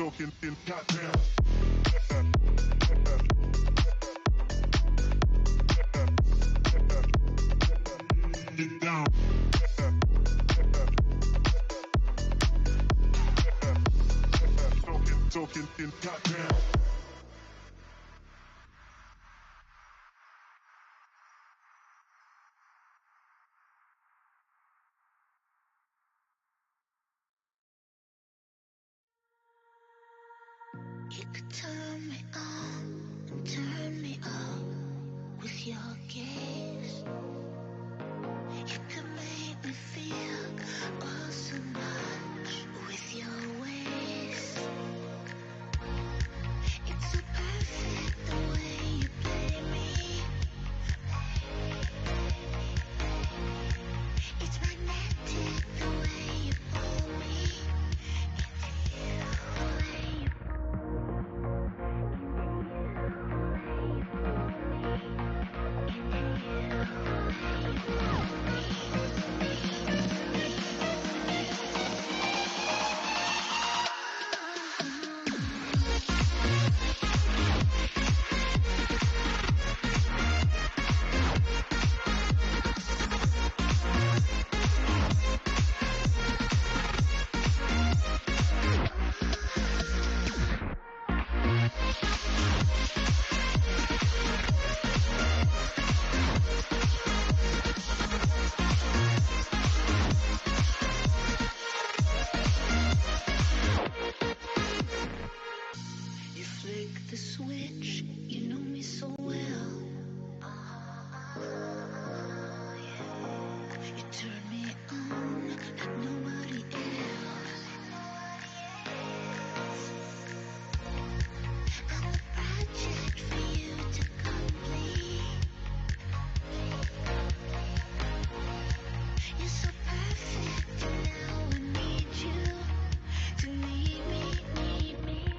talking in goddamn. Get down. Talking in goddamn. You could turn me on and turn me up with your gaze. You could make me feel oh so much with your ways. It's so perfect the way you play me. It's magnetic the way you pull me into you, the way you the switch, you know me so well. You turn me on like nobody else. I'm a project for you to complete. You're so perfect, and now I need you to need me, need me.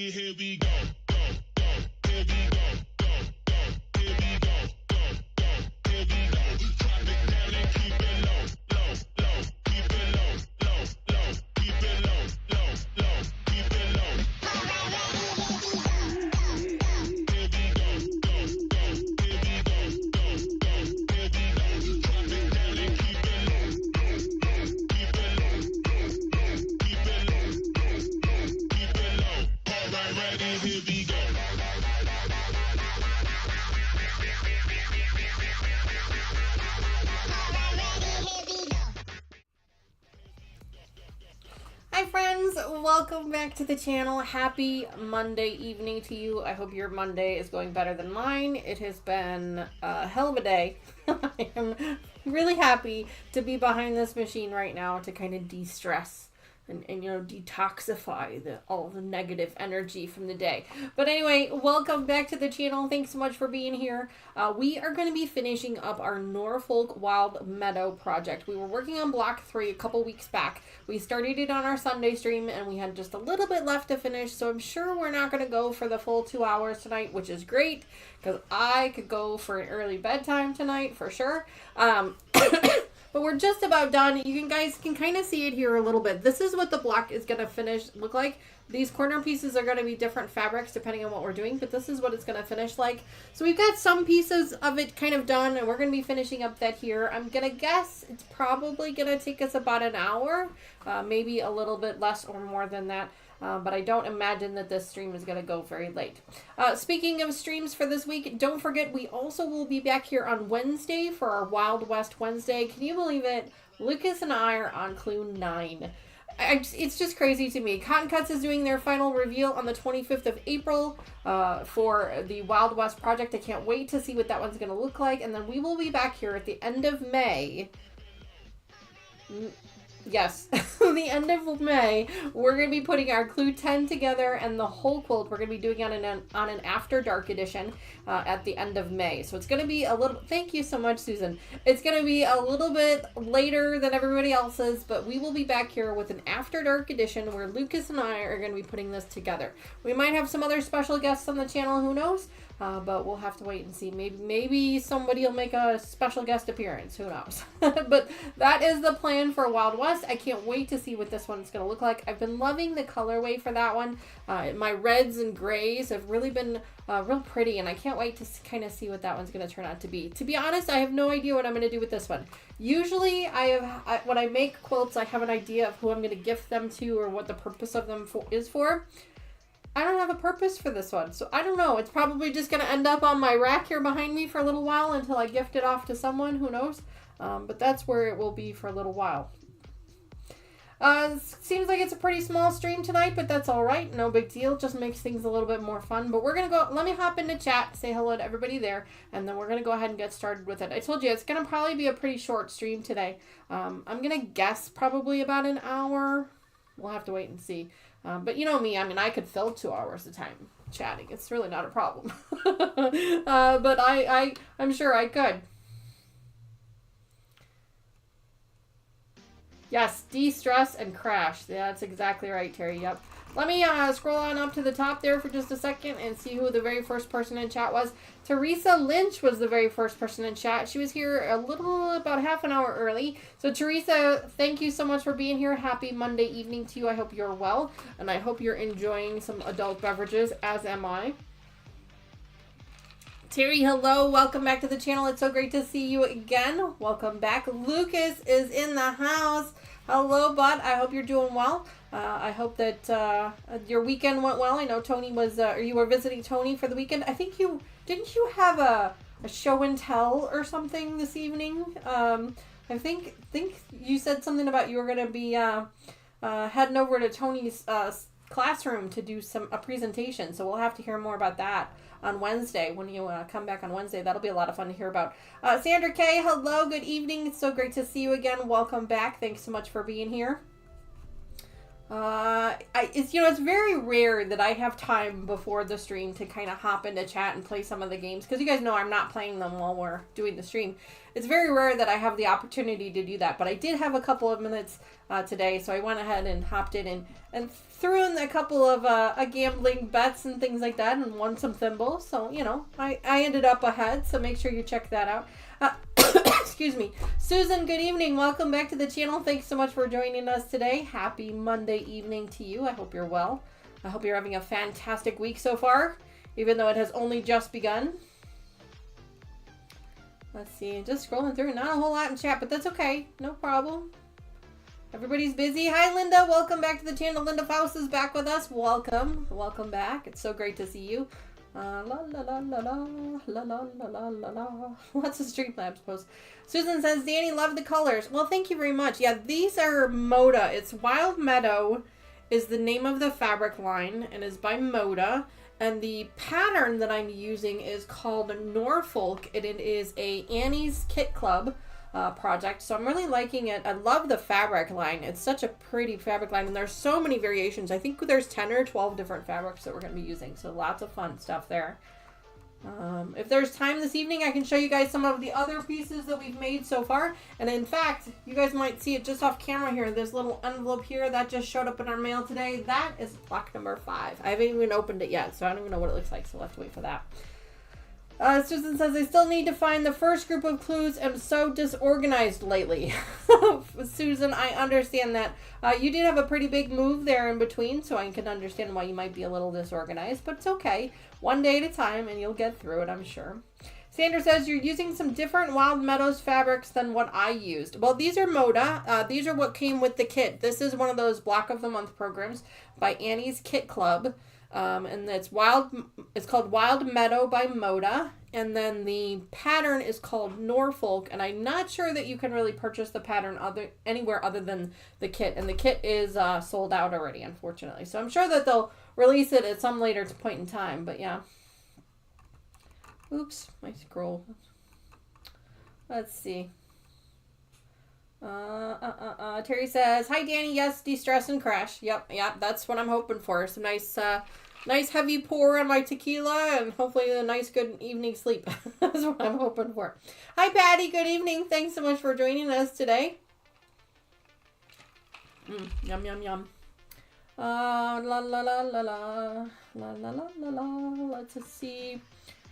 here we go, go, go, here we go, go, go, here we go, go, go, here we go. Drop it down and keep it low, low, low, keep it low, low, low, keep it low, low, low, keep it low. Here we go, go, go, here we go, go, go, here we go. Drop it down and keep it low, low, low, keep it low, low, low, keep it low, low, low, keep it low. All right, ready, here we go. Hi friends, welcome back to the channel. Happy Monday evening to you. I hope your Monday is going better than mine. It has been a hell of a day. I am really happy to be behind this machine right now to kind of de-stress and you know, detoxify all the negative energy from the day. But anyway, welcome back to the channel. Thanks so much for being here. We are going to be finishing up our Norfolk Wild Meadow project. We were working on block 3 a couple weeks back. We started it on our Sunday stream and we had just a little bit left to finish, so I'm sure we're not going to go for the full 2 hours tonight, which is great because I could go for an early bedtime tonight for sure. But we're just about done. You guys can kind of see it here a little bit. This is what the block is going to look like. These corner pieces are going to be different fabrics depending on what we're doing, but this is what it's going to finish like. So we've got some pieces of it kind of done, and we're going to be finishing up that here. I'm going to guess it's probably going to take us about an hour, maybe a little bit less or more than that. But I don't imagine that this stream is going to go very late. Speaking of streams for this week, don't forget we also will be back here on Wednesday for our Wild West Wednesday. Can you believe it? Lucas and I are on clue 9. It's just crazy to me. Cotton Cuts is doing their final reveal on the 25th of April for the Wild West project. I can't wait to see what that one's going to look like. And then we will be back here at the end of May. Yes, the end of May, we're going to be putting our Clue 10 together and the whole quilt. We're going to be doing on an After Dark edition at the end of May. So it's going to be a little, thank you so much, Susan. It's going to be a little bit later than everybody else's, but we will be back here with an After Dark edition where Lucas and I are going to be putting this together. We might have some other special guests on the channel, who knows? But we'll have to wait and see. Maybe somebody will make a special guest appearance. Who knows? But that is the plan for Wild West. I can't wait to see what this one's going to look like. I've been loving the colorway for that one. My reds and grays have really been real pretty, and I can't wait to kind of see what that one's going to turn out to be. To be honest, I have no idea what I'm going to do with this one. Usually, when I make quilts, I have an idea of who I'm going to gift them to or what the purpose of them is for. I don't have a purpose for this one, so I don't know. It's probably just going to end up on my rack here behind me for a little while until I gift it off to someone, who knows. But that's where it will be for a little while. Seems like it's a pretty small stream tonight, but that's all right. No big deal. Just makes things a little bit more fun. But we're going to go, let me hop into chat, say hello to everybody there, and then we're going to go ahead and get started with it. I told you it's going to probably be a pretty short stream today. I'm going to guess probably about an hour. We'll have to wait and see. But you know me, I mean, I could fill 2 hours of time chatting. It's really not a problem. But I'm sure I could. Yes, de-stress and crash. Yeah, that's exactly right, Terry. Yep. Let me scroll on up to the top there for just a second and see who the very first person in chat was. Teresa Lynch was the very first person in chat. She was here about half an hour early. So Teresa, thank you so much for being here. Happy Monday evening to you. I hope you're well, and I hope you're enjoying some adult beverages, as am I. Terry, hello. Welcome back to the channel. It's so great to see you again. Welcome back. Lucas is in the house. Hello, bud. I hope you're doing well. I hope that your weekend went well. I know Tony was, or you were visiting Tony for the weekend. I think didn't you have a show and tell or something this evening? I think you said something about you were going to be heading over to Tony's classroom to do a presentation. So we'll have to hear more about that on Wednesday. When you come back on Wednesday, that'll be a lot of fun to hear about. Sandra K, hello, good evening. It's so great to see you again. Welcome back. Thanks so much for being here. It's very rare that I have time before the stream to kind of hop into chat and play some of the games, because you guys know I'm not playing them while we're doing the stream. It's very rare that I have the opportunity to do that, but I did have a couple of minutes today, so I went ahead and hopped in and threw in a couple of gambling bets and things like that, and won some thimbles. So I ended up ahead. So make sure you check that out. Excuse me. Susan, good evening. Welcome back to the channel. Thanks so much for joining us today. Happy Monday evening to you. I hope you're well. I hope you're having a fantastic week so far, even though it has only just begun. Let's see. Just scrolling through. Not a whole lot in chat, but that's okay. No problem. Everybody's busy. Hi, Linda. Welcome back to the channel. Linda Faust is back with us. Welcome. Welcome back. It's so great to see you. La la la la la la la la la la. Lots of Streamlabs posts. Susan says, Danny, love the colors. Well, thank you very much. Yeah, these are Moda. It's Wild Meadow is the name of the fabric line and is by Moda. And the pattern that I'm using is called Norfolk, and it is a Annie's Kit Club project. So I'm really liking it. I love the fabric line. It's such a pretty fabric line, and there's so many variations. I think there's 10 or 12 different fabrics that we're going to be using. So lots of fun stuff there. If there's time this evening, I can show you guys some of the other pieces that we've made so far. And in fact, you guys might see it just off camera here. This little envelope here that just showed up in our mail today. That is block number 5. I haven't even opened it yet, so I don't even know what it looks like. So we'll have to wait for that. Susan says, I still need to find the first group of clues. I'm so disorganized lately. Susan, I understand that. You did have a pretty big move there in between, so I can understand why you might be a little disorganized, but it's okay. One day at a time, and you'll get through it, I'm sure. Sandra says, you're using some different Wild Meadows fabrics than what I used. Well, these are Moda. These are what came with the kit. This is one of those Block of the Month programs by Annie's Kit Club. And it's called Wild Meadow by Moda, and then the pattern is called Norfolk, and I'm not sure that you can really purchase the pattern anywhere other than the kit, and the kit is sold out already, unfortunately. So I'm sure that they'll release it at some later point in time, but yeah. Oops, my scroll. Let's see. Terry says, hi Danny, yes, de-stress and crash. Yep, that's what I'm hoping for. Some nice heavy pour on my tequila, and hopefully a nice good evening sleep. That's what I'm hoping for. Hi Patty, good evening. Thanks so much for joining us today. Yum yum yum. La la la la la la la la la la. Let's see.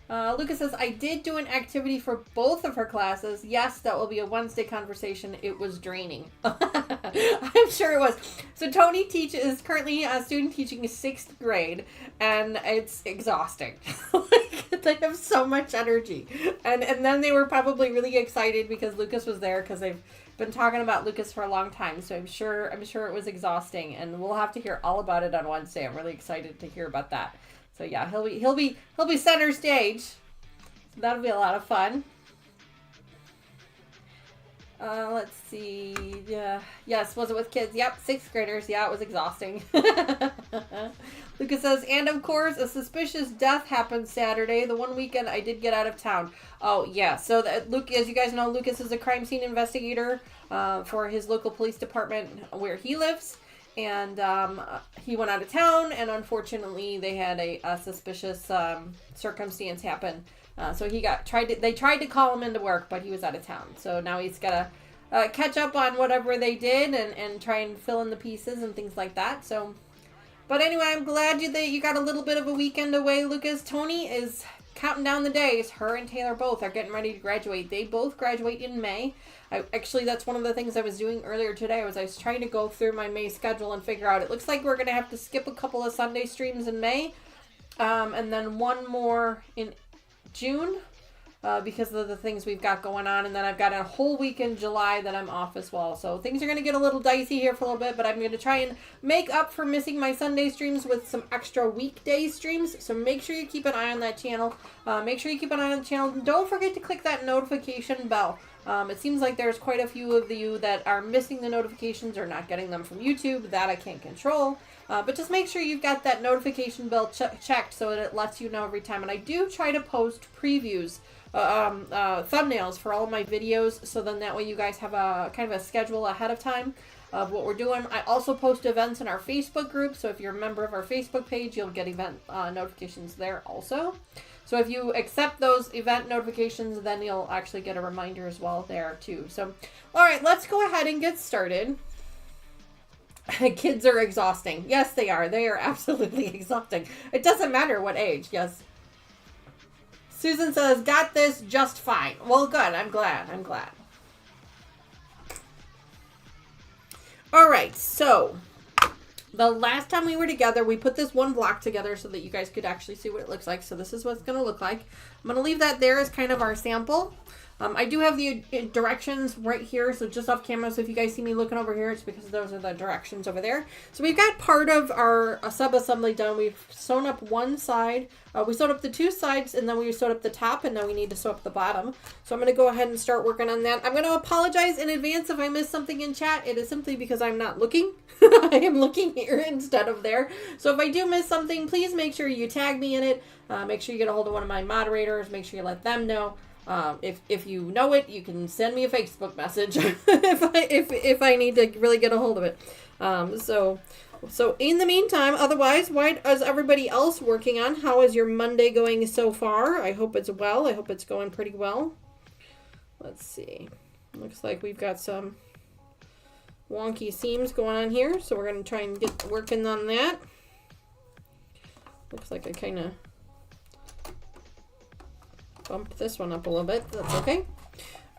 Lucas says, I did do an activity for both of her classes. Yes, that will be a Wednesday conversation. It was draining. I'm sure it was. So Tony is currently a student teaching 6th grade, and it's exhausting. They have so much energy. And then they were probably really excited because Lucas was there, because they've been talking about Lucas for a long time. So I'm sure it was exhausting, and we'll have to hear all about it on Wednesday. I'm really excited to hear about that. So yeah, he'll be center stage. So that'll be a lot of fun. Let's see. Yeah. Yes, was it with kids? Yep, 6th graders. Yeah, it was exhausting. Lucas says, and of course, a suspicious death happened Saturday, the one weekend I did get out of town. Oh, yeah. So, Luke, as you guys know, Lucas is a crime scene investigator for his local police department where he lives. And he went out of town, and unfortunately, they had a suspicious circumstance happen. So they tried to call him into work, but he was out of town. So now he's got to catch up on whatever they did and try and fill in the pieces and things like that. So, but anyway, I'm glad that you got a little bit of a weekend away, Lucas. Tony is counting down the days. Her and Taylor both are getting ready to graduate. They both graduate in May. Actually, that's one of the things I was doing earlier today. I was trying to go through my May schedule and figure out. It looks like we're going to have to skip a couple of Sunday streams in May, and then one more in June because of the things we've got going on. And then I've got a whole week in July that I'm off as well. So things are going to get a little dicey here for a little bit, but I'm going to try and make up for missing my Sunday streams with some extra weekday streams. So make sure you keep an eye on that channel. Make sure you keep an eye on the channel. And don't forget to click that notification bell. It seems like there's quite a few of you that are missing the notifications or not getting them from YouTube. That I can't control. But just make sure you've got that notification bell checked so that it lets you know every time. And I do try to post previews, thumbnails for all of my videos, so then that way you guys have a kind of a schedule ahead of time. of what we're doing. I also post events in our Facebook group, so if you're a member of our Facebook page, you'll get event notifications there also. So if you accept those event notifications, then you'll actually get a reminder as well there too. So, all right, let's go ahead and get started. Kids are exhausting. Yes, they are. They are absolutely exhausting. It doesn't matter what age. Yes. Susan says, got this just fine. Well, good. I'm glad. I'm glad. All right. So the last time we were together, we put this one block together so that you guys could actually see what it looks like. So this is what it's going to look like. I'm going to leave that there as kind of our sample. I do have the directions right here, so just off camera. So if you guys see me looking over here, it's because those are the directions over there. So we've got part of our sub-assembly done. We've sewn up one side. We sewed up the two sides, and then we sewed up the top, and now we need to sew up the bottom. So I'm going to go ahead and start working on that. I'm going to apologize in advance if I miss something in chat. It is simply because I'm not looking. I am looking here instead of there. So if I do miss something, please make sure you tag me in it. Make sure you get a hold of one of my moderators. Make sure you let them know. If you know it, you can send me a Facebook message if I need to really get a hold of it. So in the meantime, otherwise, what is everybody else working on? How is your Monday going so far? I hope it's well. I hope it's going pretty well. Let's see. Looks like we've got some wonky seams going on here, so we're going to try and get working on that. Looks like I kind of bumped this one up a little bit. That's okay.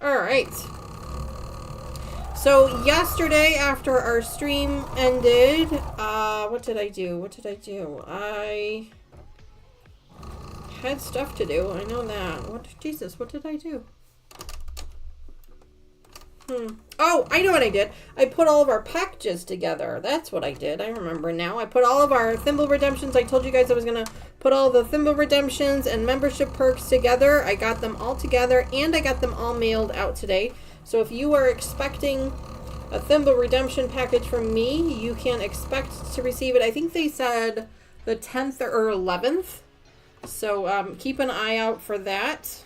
All right. So yesterday after our stream ended, what did I do? I had stuff to do. I know that. Jesus, what did I do? Oh, I know what I did. I put all of our packages together. That's what I did. I remember now. I put all of our thimble redemptions. I told you guys I was going to put all the thimble redemptions and membership perks together. I got them all together, and I got them all mailed out today. So if you are expecting a thimble redemption package from me, you can expect to receive it. I think they said the 10th or 11th. So keep an eye out for that.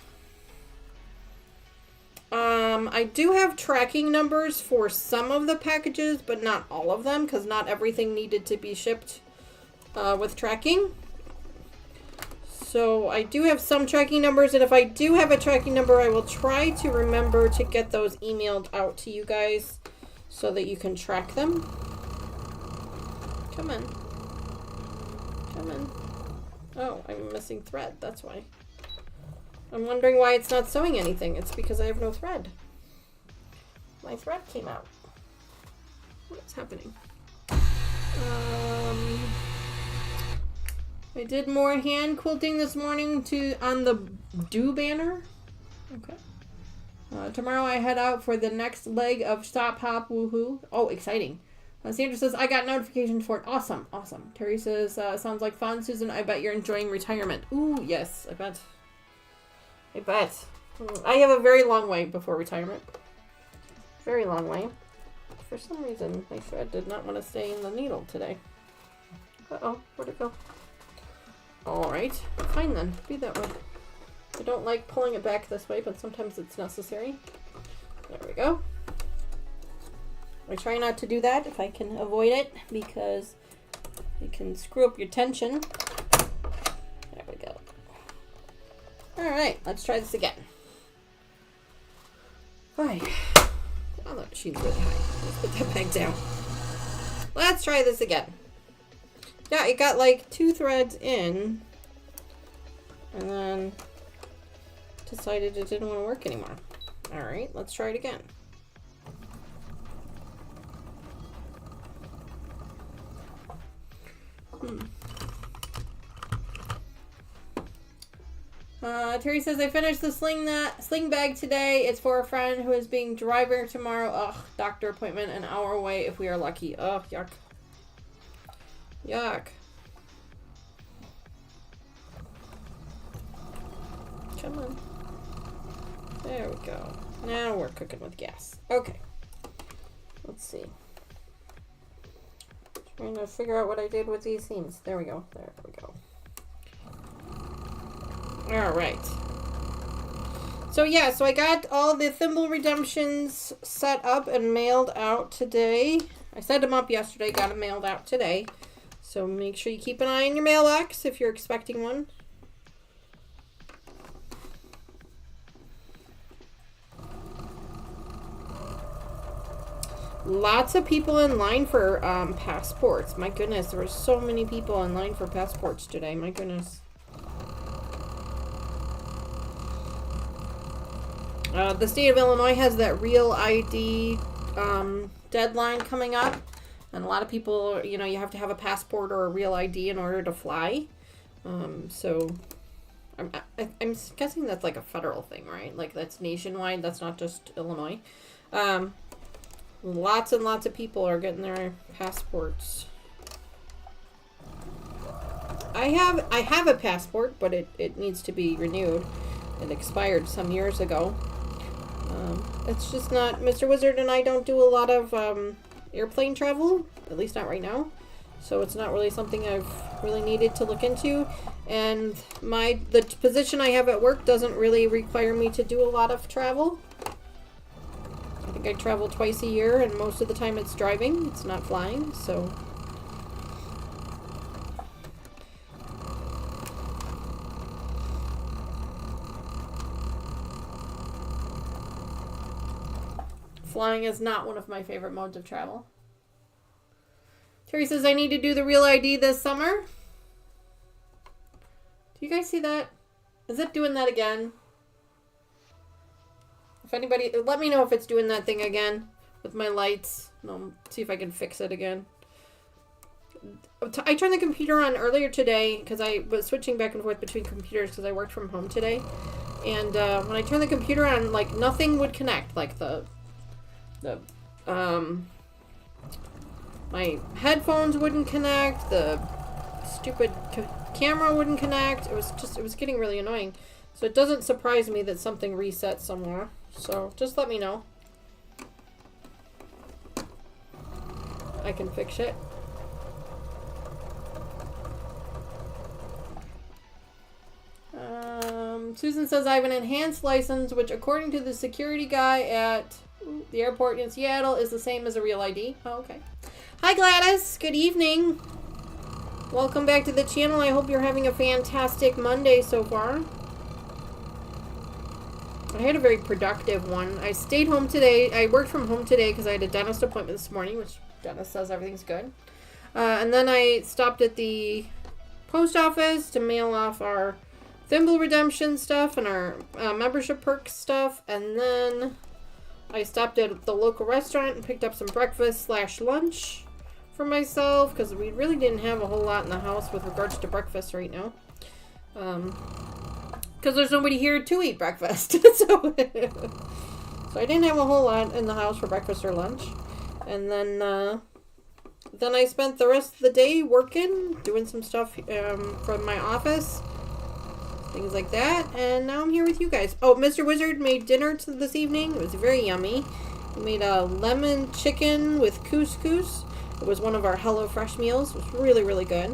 I do have tracking numbers for some of the packages, but not all of them, because not everything needed to be shipped with tracking. So I do have some tracking numbers, and if I do have a tracking number, I will try to remember to get those emailed out to you guys so that you can track them. Come on. Come on. Oh, I'm missing thread. That's why. I'm wondering why it's not sewing anything. It's because I have no thread. My thread came out. What's happening? I did more hand quilting this morning on the do banner. Okay. Tomorrow I head out for the next leg of Stop Hop Woohoo. Oh, exciting. Sandra says, I got notifications for it. Awesome. Awesome. Terry says, sounds like fun. Susan, I bet you're enjoying retirement. Ooh, yes, I bet. I bet. I have a very long way before retirement. Very long way. For some reason, my thread did not want to stay in the needle today. Uh-oh, where'd it go? Alright, fine then. Be that way. I don't like pulling it back this way, but sometimes it's necessary. There we go. I try not to do that if I can avoid it, because it can screw up your tension. There we go. Alright, let's try this again. Alright. Oh, that machine's really high. Let's put that back down. Let's try this again. Yeah, it got like 2 threads in, and then decided it didn't want to work anymore. Alright, let's try it again. Terry says, I finished the sling bag today. It's for a friend who is being driver tomorrow. Ugh, doctor appointment an hour away if we are lucky. Ugh, yuck. Yuck. Come on. There we go. Now we're cooking with gas. Okay. Let's see. Trying to figure out what I did with these seams. There we go. There we go. Alright. So yeah, so I got all the thimble redemptions set up and mailed out today. I set them up yesterday, got them mailed out today. So make sure you keep an eye on your mailbox if you're expecting one. Lots of people in line for passports. My goodness, there were so many people in line for passports today. My goodness. The state of Illinois has that real ID deadline coming up. And a lot of people, you know, you have to have a passport or a real ID in order to fly. So I'm guessing that's like a federal thing, right? Like that's nationwide. That's not just Illinois. Lots and lots of people are getting their passports. I have a passport, but it needs to be renewed. It expired some years ago. It's just not, Mr. Wizard and I don't do a lot of airplane travel, at least not right now. So it's not really something I've really needed to look into. And the position I have at work doesn't really require me to do a lot of travel. I think I travel twice a year, and most of the time it's driving. It's not flying, so... Flying is not one of my favorite modes of travel. Terry says, I need to do the real ID this summer. Do you guys see that? Is it doing that again? If anybody, let me know if it's doing that thing again with my lights. I'll see if I can fix it again. I turned the computer on earlier today because I was switching back and forth between computers because I worked from home today. And when I turned the computer on, like nothing would connect. Like my headphones wouldn't connect. The stupid camera wouldn't connect. It was getting really annoying. So it doesn't surprise me that something reset somewhere. So just let me know. I can fix it. Susan says, I have an enhanced license, which according to the security guy at the airport in Seattle is the same as a real ID. Oh, okay. Hi, Gladys. Good evening. Welcome back to the channel. I hope you're having a fantastic Monday so far. I had a very productive one. I stayed home today. I worked from home today because I had a dentist appointment this morning, which dentist says everything's good. And then I stopped at the post office to mail off our thimble redemption stuff and our membership perks stuff. And then I stopped at the local restaurant and picked up some breakfast / lunch for myself because we really didn't have a whole lot in the house with regards to breakfast right now. Because there's nobody here to eat breakfast. So I didn't have a whole lot in the house for breakfast or lunch. And then I spent the rest of the day working, doing some stuff from my office. Things like that. And now I'm here with you guys. Oh, Mr. Wizard made dinner this evening. It was very yummy. He made a lemon chicken with couscous. It was one of our HelloFresh meals. It was really, really good.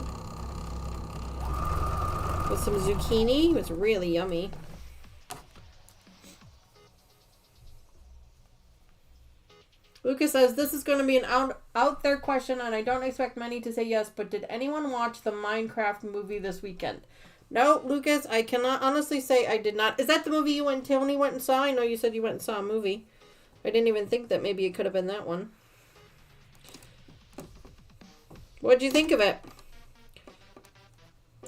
With some zucchini. It was really yummy. Lucas says, this is going to be an out there question, and I don't expect many to say yes, but did anyone watch the Minecraft movie this weekend? No, Lucas, I cannot honestly say I did not. Is that the movie you and Tony went and saw? I know you said you went and saw a movie. I didn't even think that maybe it could have been that one. What'd you think of it?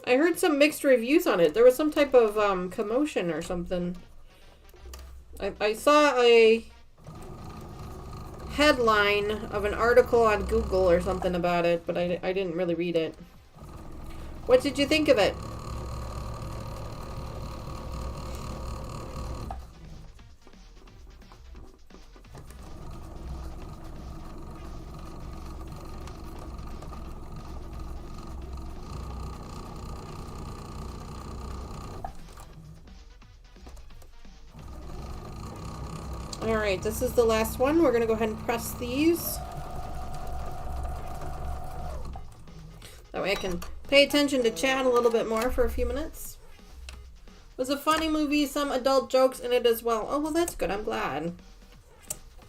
I heard some mixed reviews on it. There was some type of commotion or something. I saw a headline of an article on Google or something about it, but I didn't really read it. What did you think of it? Alright, this is the last one. We're going to go ahead and press these. That way I can pay attention to chat a little bit more for a few minutes. was a funny movie, some adult jokes in it as well. Oh, well, that's good. I'm glad.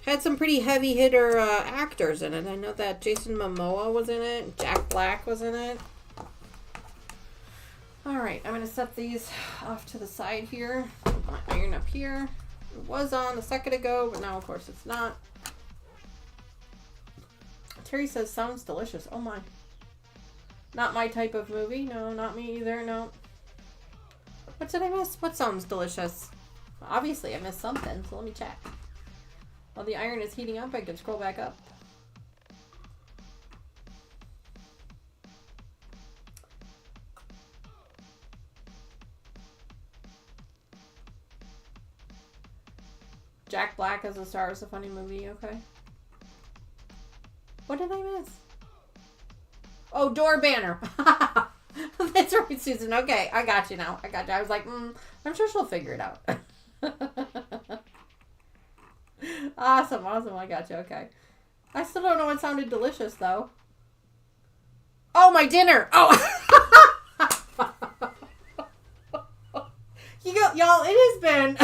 Had some pretty heavy hitter actors in it. I know that Jason Momoa was in it. Jack Black was in it. Alright, I'm going to set these off to the side here. Put my iron up here. It was on a second ago, but now, of course, it's not. Terry says, sounds delicious. Oh, my. Not my type of movie. No, not me either. No. What did I miss? What sounds delicious? Obviously, I missed something, so let me check. While the iron is heating up, I can scroll back up. Jack Black as a star is a funny movie, okay. What did I miss? Oh, Door Banner. That's right, Susan. Okay, I got you now. I got you. I was like, I'm sure she'll figure it out. Awesome, awesome. I got you. Okay. I still don't know what sounded delicious, though. Oh, my dinner. Oh. Y'all, it has been...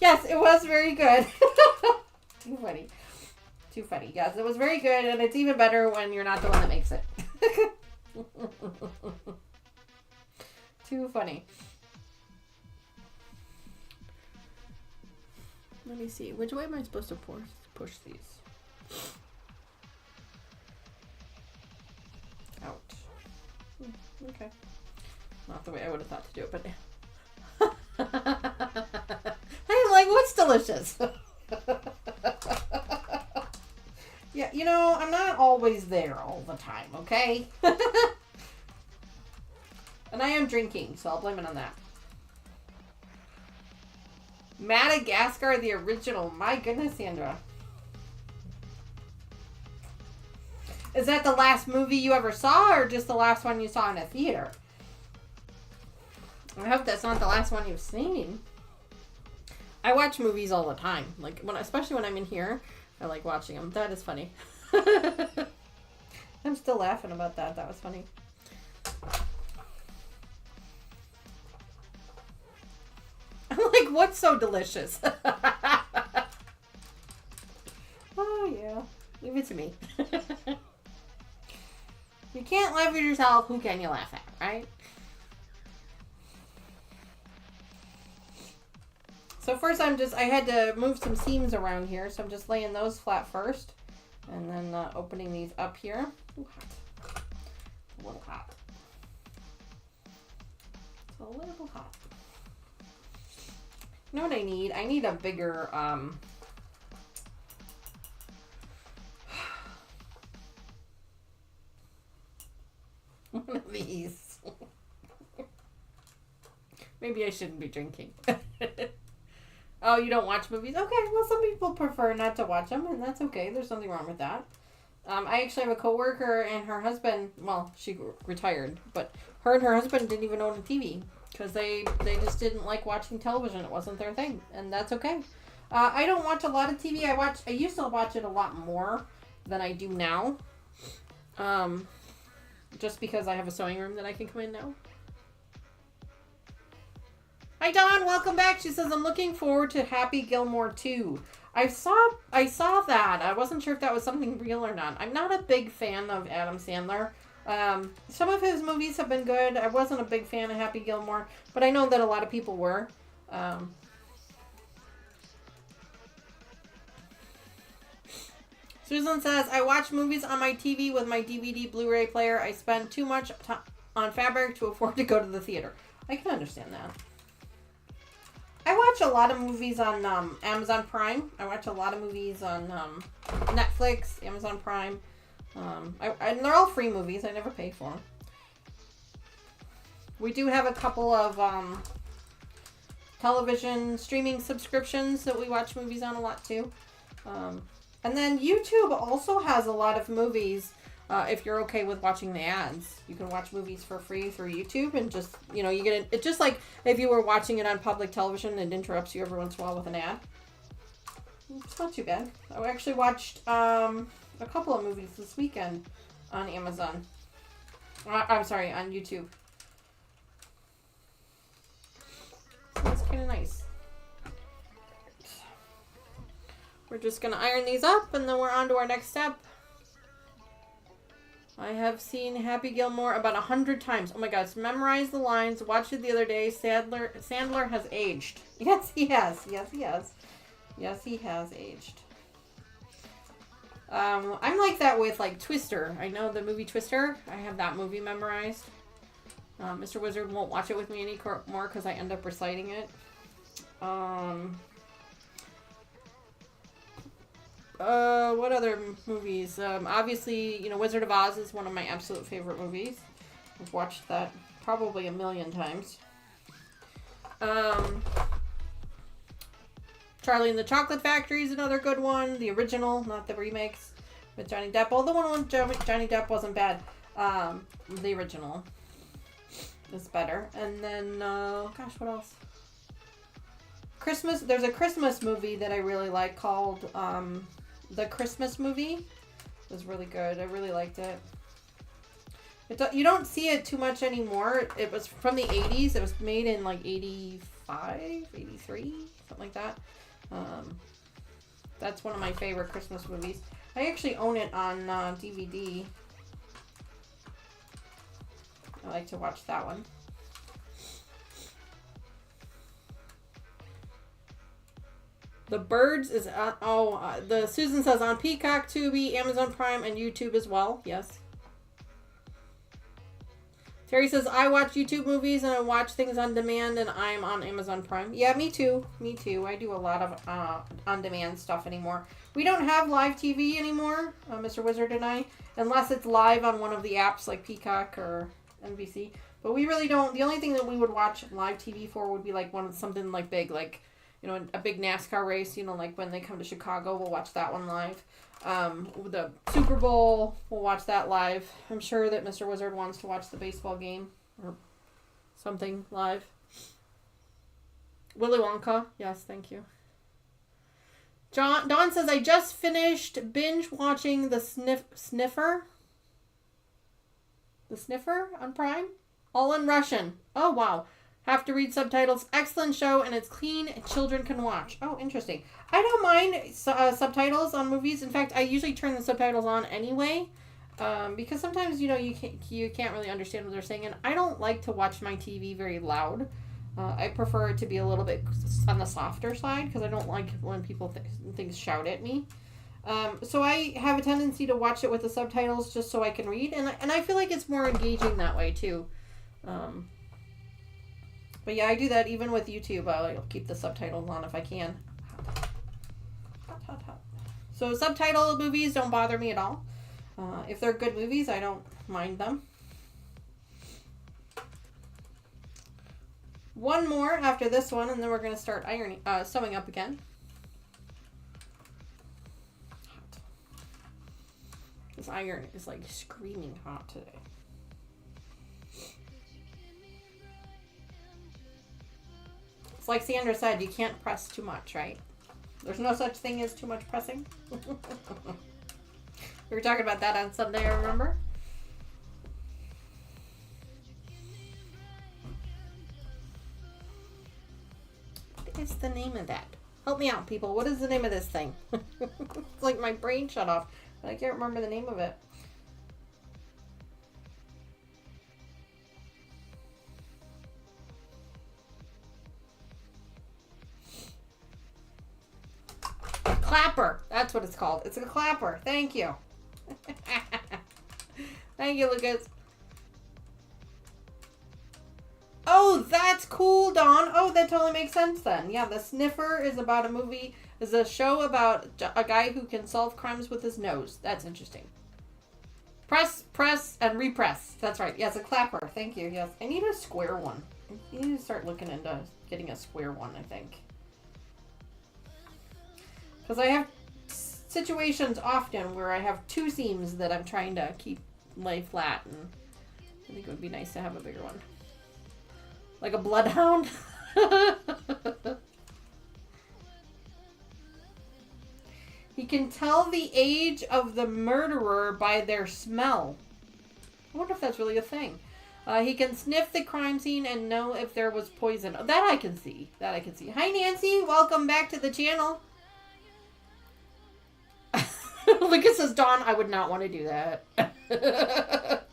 Yes, it was very good. Too funny. Too funny. Yes, it was very good, and it's even better when you're not the one that makes it. Too funny. Let me see. Which way am I supposed to push these? Ouch. Okay. Not the way I would have thought to do it, but... I'm like, what's delicious? Yeah, you know, I'm not always there all the time, okay? And I am drinking, so I'll blame it on that. Madagascar, the original. My goodness, Sandra. Is that the last movie you ever saw, or just the last one you saw in a theater? I hope that's not the last one you've seen. I watch movies all the time. Like, especially when I'm in here, I like watching them. That is funny. I'm still laughing about that. That was funny. I'm like, what's so delicious? Oh, yeah. Leave it to me. You can't laugh at yourself. Who can you laugh at, right? So first I had to move some seams around here, so I'm just laying those flat first. And then opening these up here. Ooh, hot. A little hot. It's a little hot. You know what I need? I need a bigger, one of these. Maybe I shouldn't be drinking. Oh, you don't watch movies? Okay, well, some people prefer not to watch them, and that's okay. There's nothing wrong with that. I actually have a coworker and her husband, well, she retired, but her and her husband didn't even own a TV because they just didn't like watching television. It wasn't their thing, and that's okay. I don't watch a lot of TV. I used to watch it a lot more than I do now. Just because I have a sewing room that I can come in now. Hi, Dawn. Welcome back. She says, I'm looking forward to Happy Gilmore 2. I saw that. I wasn't sure if that was something real or not. I'm not a big fan of Adam Sandler. Some of his movies have been good. I wasn't a big fan of Happy Gilmore, but I know that a lot of people were. Susan says, I watch movies on my TV with my DVD Blu-ray player. I spend too much on fabric to afford to go to the theater. I can understand that. I watch a lot of movies on Amazon Prime. I watch a lot of movies on Netflix, Amazon Prime. And they're all free movies. I never pay for them. We do have a couple of television streaming subscriptions that we watch movies on a lot too. And then YouTube also has a lot of movies. If you're okay with watching the ads, you can watch movies for free through YouTube, and just, you know, you get it's just like if you were watching it on public television and it interrupts you every once in a while with an ad. It's not too bad. I actually watched a couple of movies this weekend on Amazon. I'm sorry, on YouTube. kind of nice. We're just going to iron these up, and then we're on to our next step. I have seen Happy Gilmore about 100 times. Oh my gosh, memorized the lines, watched it the other day. Sandler has aged. Yes, he has. Yes, he has. Yes, he has aged. I'm like that with, like, Twister. I know the movie Twister. I have that movie memorized. Mr. Wizard won't watch it with me anymore because I end up reciting it. What other movies? Obviously, you know, Wizard of Oz is one of my absolute favorite movies. I've watched that probably 1,000,000 times. Charlie and the Chocolate Factory is another good one. The original, not the remakes, with Johnny Depp. Although the one with Johnny Depp wasn't bad. The original is better. And then, gosh, what else? Christmas. There's a Christmas movie that I really like called The Christmas Movie. It was really good. I really liked it. You don't see it too much anymore. It was from the 80s. It was made in like 85, 83, something like that. That's one of my favorite Christmas movies. I actually own it on DVD. I like to watch that one. The Birds is the Susan says on Peacock, Tubi, Amazon Prime, and YouTube as well. Yes. Terry says I watch YouTube movies and I watch things on demand, and I'm on Amazon Prime. Yeah, me too. Me too. I do a lot of on-demand stuff anymore. We don't have live TV anymore, Mr. Wizard and I, unless it's live on one of the apps like Peacock or NBC. But we really don't. The only thing that we would watch live TV for would be like something like big, like, you know, a big NASCAR race, you know, like when they come to Chicago, we'll watch that one live. The Super Bowl, we'll watch that live. I'm sure that Mr. Wizard wants to watch the baseball game or something live. Willy Wonka, yes, thank you. Dawn says, I just finished binge watching The Sniffer. The Sniffer on Prime? All in Russian. Oh, wow. Have to read subtitles. Excellent show, and it's clean. Children can watch. Oh, interesting. I don't mind subtitles on movies. In fact, I usually turn the subtitles on anyway, because sometimes, you know, you can't really understand what they're saying, and I don't like to watch my TV very loud. I prefer it to be a little bit on the softer side, because I don't like when people things shout at me. So I have a tendency to watch it with the subtitles just so I can read, and I feel like it's more engaging that way too. But yeah, I do that even with YouTube. I'll keep the subtitles on if I can. Hot. So subtitle movies don't bother me at all. If they're good movies, I don't mind them. One more after this one, and then we're going to start sewing up again. Hot. This iron is like screaming hot today. It's like Sandra said, you can't press too much, right? There's no such thing as too much pressing. We were talking about that on Sunday, I remember. What is the name of that? Help me out, people. What is the name of this thing? It's like my brain shut off, but I can't remember the name of it. Clapper. That's what it's called. It's a clapper. Thank you. Thank you, Lucas. Oh, that's cool, Dawn. Oh, that totally makes sense then. Yeah, The Sniffer is about is a show about a guy who can solve crimes with his nose. That's interesting. Press, and repress. That's right. Yes, a clapper. Thank you. Yes. I need a square one. I need to start looking into getting a square one, I think. Because I have situations often where I have two seams that I'm trying to lay flat, and I think it would be nice to have a bigger one. Like a bloodhound. He can tell the age of the murderer by their smell. I wonder if that's really a thing. He can sniff the crime scene and know if there was poison. That I can see. That I can see. Hi, Nancy. Welcome back to the channel. Lucas says, Dawn, I would not want to do that.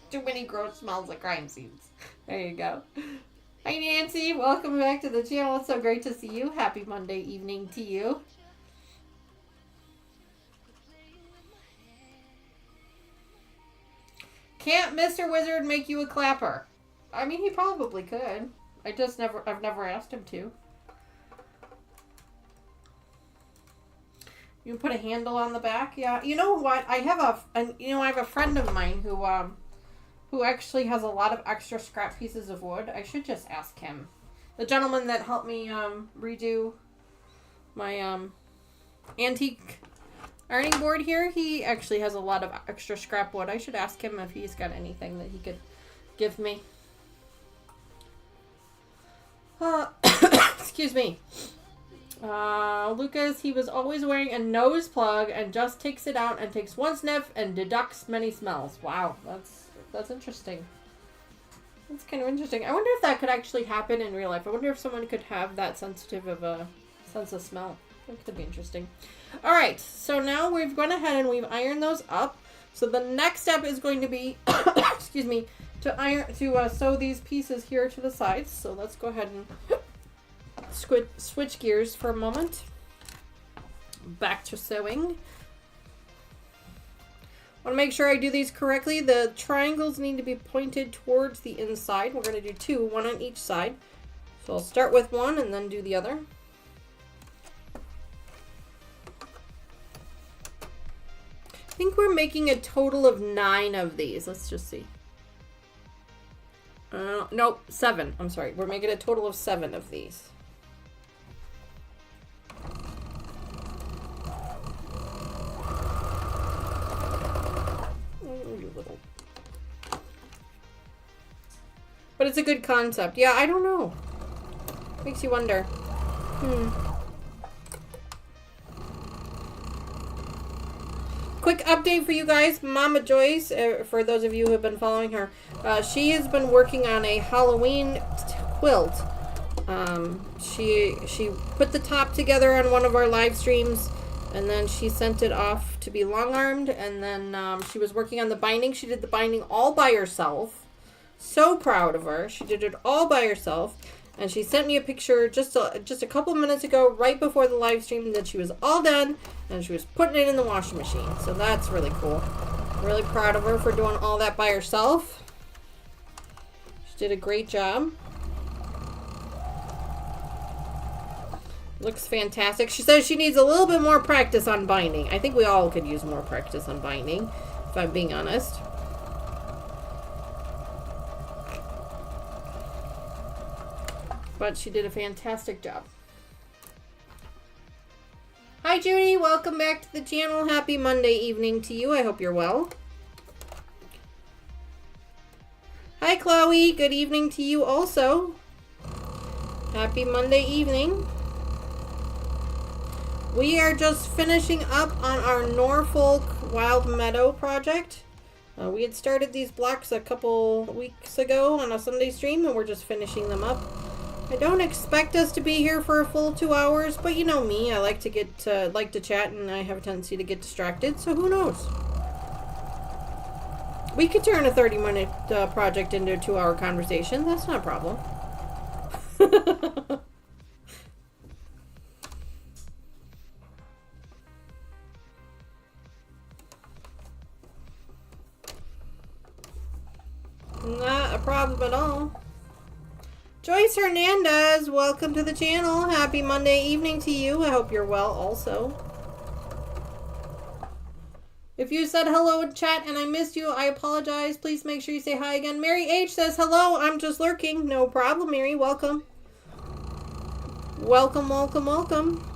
Too many gross smells of crime scenes. There you go. Hi, Nancy. Welcome back to the channel. It's so great to see you. Happy Monday evening to you. Can't Mr. Wizard make you a clapper? I mean, he probably could. I've never asked him to. You can put a handle on the back. Yeah. You know what? I have a friend of mine who actually has a lot of extra scrap pieces of wood. I should just ask him. The gentleman that helped me redo my antique ironing board here, he actually has a lot of extra scrap wood. I should ask him if he's got anything that he could give me. Excuse me. Lucas, he was always wearing a nose plug and just takes it out and takes one sniff and deducts many smells. Wow, that's interesting. That's kind of interesting. I wonder if that could actually happen in real life. I wonder if someone could have that sensitive of a sense of smell. That could be interesting. All right, so now we've gone ahead and we've ironed those up. So the next step is going to be, excuse me, to sew these pieces here to the sides. So let's go ahead and switch gears for a moment. Back to sewing. Want to make sure I do these correctly. The triangles need to be pointed towards the inside. We're going to do two, one on each side. So I'll start with one and then do the other. I think we're making a total of 9 of these. Let's just see. Nope, 7. I'm sorry. We're making a total of 7 of these. Oh, you little. But it's a good concept. Yeah, I don't know. Makes you wonder. Quick update for you guys. Mama Joyce, for those of you who have been following her, she has been working on a Halloween quilt. She put the top together on one of our live streams, and then she sent it off to be long-armed, and then she was working on the binding. She did the binding all by herself. So proud of her. She did it all by herself. And she sent me a picture just a couple minutes ago, right before the live stream, that she was all done and she was putting it in the washing machine. So that's really cool. Really proud of her for doing all that by herself. She did a great job. Looks fantastic. She says she needs a little bit more practice on binding. I think we all could use more practice on binding, if I'm being honest. But she did a fantastic job. Hi, Judy. Welcome back to the channel. Happy Monday evening to you. I hope you're well. Hi, Chloe. Good evening to you also. Happy Monday evening. We are just finishing up on our Norfolk Wild Meadow project. We had started these blocks a couple weeks ago on a Sunday stream, and we're just finishing them up. I don't expect us to be here for a full 2 hours, but you know me, I like to chat, and I have a tendency to get distracted, so who knows? We could turn a 30-minute project into a 2-hour conversation. That's not a problem. Not a problem at all. Joyce Hernandez, welcome to the channel. Happy Monday evening to you. I hope you're well also. If you said hello in chat and I missed you, I apologize. Please make sure you say hi again. Mary H says hello. I'm just lurking. No problem, Mary. Welcome. Welcome, welcome, welcome.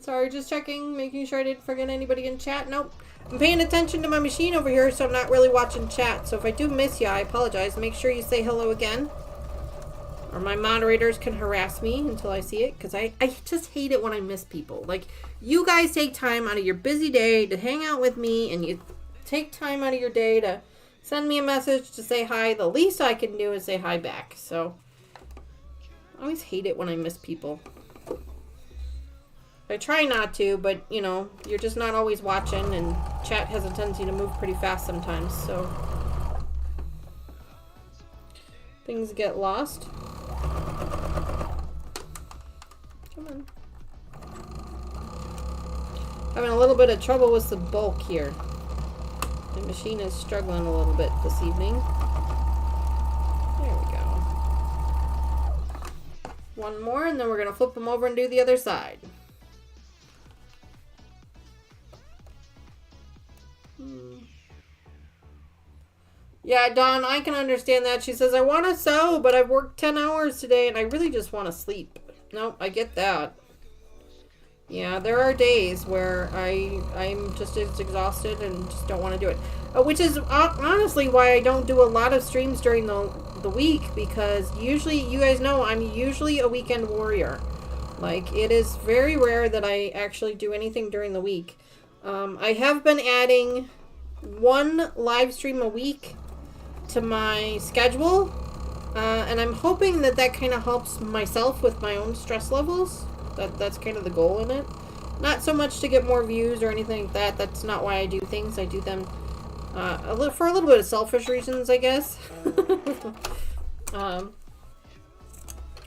Sorry, just checking, making sure I didn't forget anybody in chat. Nope. I'm paying attention to my machine over here, so I'm not really watching chat. So if I do miss you, I apologize. Make sure you say hello again. Or my moderators can harass me until I see it, because I just hate it when I miss people. Like, you guys take time out of your busy day to hang out with me, and you take time out of your day to send me a message to say hi. The least I can do is say hi back. So, I always hate it when I miss people. I try not to, but, you know, you're just not always watching, and chat has a tendency to move pretty fast sometimes, so things get lost. Come on. Having a little bit of trouble with the bulk here. The machine is struggling a little bit this evening. There we go. One more, and then we're going to flip them over and do the other side. Yeah, Dawn, I can understand that. She says, I want to sew, but I've worked 10 hours today, and I really just want to sleep. Nope, I get that. Yeah, there are days where I'm just as exhausted and just don't want to do it. Which is honestly why I don't do a lot of streams during the week, because usually, you guys know, I'm usually a weekend warrior. Like, it is very rare that I actually do anything during the week. I have been adding one live stream a week to my schedule, and I'm hoping that that kind of helps myself with my own stress levels. That's kind of the goal in it. Not so much to get more views or anything like that. That's not why I do things. I do them for a little bit of selfish reasons, I guess. I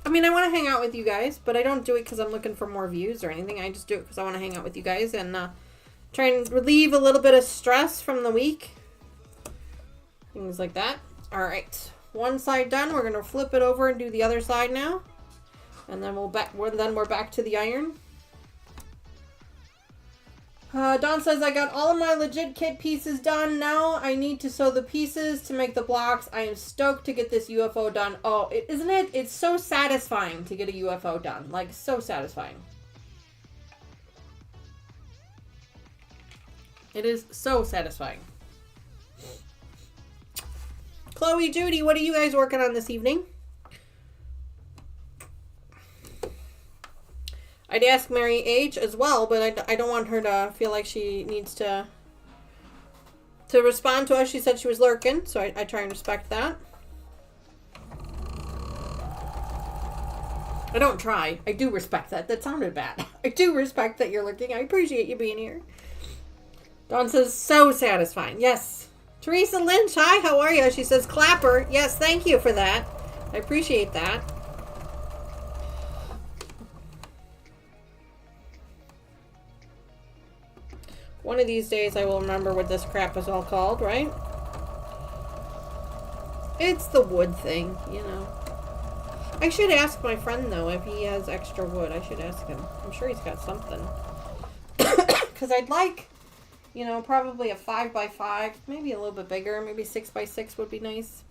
mean, I want to hang out with you guys, but I don't do it because I'm looking for more views or anything. I just do it because I want to hang out with you guys and try and relieve a little bit of stress from the week. Things like that. Alright. One side done. We're going to flip it over and do the other side now. And then we're back to the iron. Dawn says, I got all of my legit kit pieces done. Now I need to sew the pieces to make the blocks. I am stoked to get this UFO done. Oh, isn't it? It's so satisfying to get a UFO done. Like, so satisfying. It is so satisfying. Chloe, Judy, what are you guys working on this evening? I'd ask Mary H as well, but I don't want her to feel like she needs to respond to us. She said she was lurking, so I try and respect that. I don't try. I do respect that. That sounded bad. I do respect that you're lurking. I appreciate you being here. Dawn says, so satisfying. Yes. Teresa Lynch, hi, how are you? She says, clapper. Yes, thank you for that. I appreciate that. One of these days I will remember what this crap is all called, right? It's the wood thing, you know. I should ask my friend, though, if he has extra wood. I should ask him. I'm sure he's got something. Because I'd like, you know, probably a 5x5, maybe a little bit bigger, maybe 6x6 would be nice.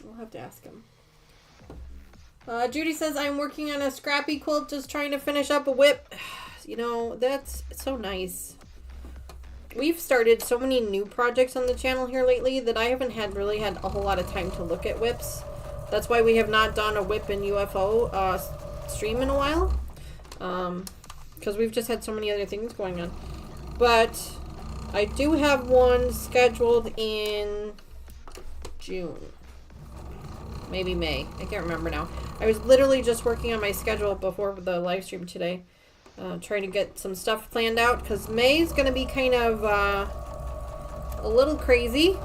I'll have to ask him. Judy says, I'm working on a scrappy quilt, just trying to finish up a whip. You know, that's so nice. We've started so many new projects on the channel here lately that I haven't really had a whole lot of time to look at whips. That's why we have not done a whip and UFO stream in a while. Because we've just had so many other things going on. But I do have one scheduled in June. Maybe May. I can't remember now. I was literally just working on my schedule before the live stream today. Trying to get some stuff planned out. Because May is going to be kind of a little crazy.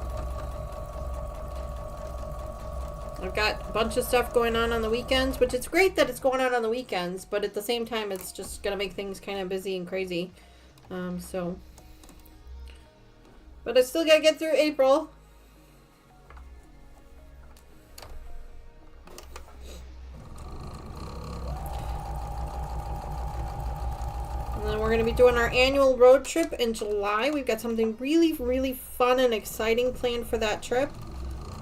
I've got a bunch of stuff going on the weekends, which it's great that it's going on the weekends, but at the same time, it's just going to make things kind of busy and crazy. But I still got to get through April. And then we're going to be doing our annual road trip in July. We've got something really, really fun and exciting planned for that trip.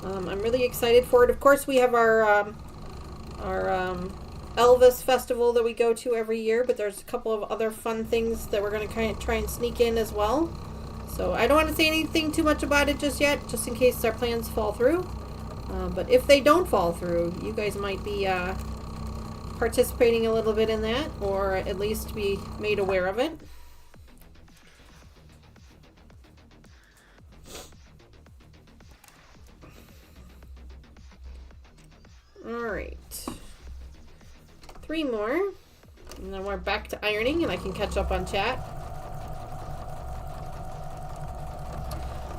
I'm really excited for it. Of course, we have our Elvis festival that we go to every year, but there's a couple of other fun things that we're going to kind of try and sneak in as well. So I don't want to say anything too much about it just yet, just in case our plans fall through. But if they don't fall through, you guys might be participating a little bit in that, or at least be made aware of it. Alright. 3 more. And then we're back to ironing and I can catch up on chat.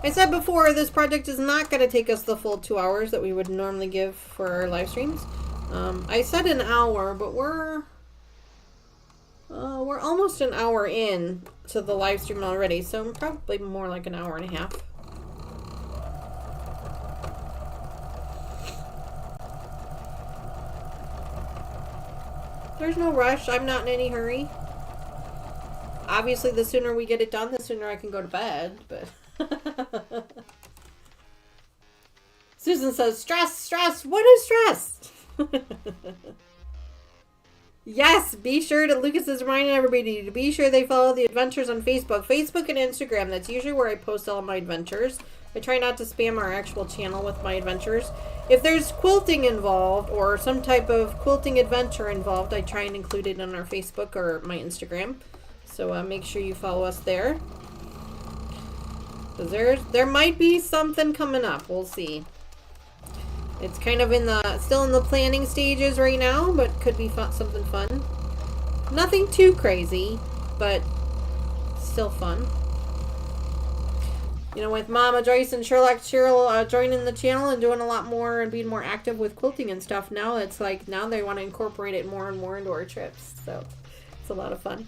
I said before, this project is not going to take us the full 2 hours that we would normally give for our live streams. I said an hour, but we're almost an hour in to the live stream already, so probably more like an hour and a half. There's no rush. I'm not in any hurry. Obviously, the sooner we get it done, the sooner I can go to bed, but... Susan says, stress, stress. What is stress? Yes, be sure to, Lucas is reminding everybody to be sure they follow the adventures on Facebook. Facebook and Instagram, that's usually where I post all my adventures. I try not to spam our actual channel with my adventures. If there's quilting involved or some type of quilting adventure involved, I try and include it on our Facebook or my Instagram. So make sure you follow us there. Because there might be something coming up. We'll see. It's kind of still in the planning stages right now, but could be something fun. Nothing too crazy, but still fun. You know, with Mama Joyce and Sherlock Cheryl joining the channel and doing a lot more and being more active with quilting and stuff now, it's like now they want to incorporate it more and more into our trips. So it's a lot of fun.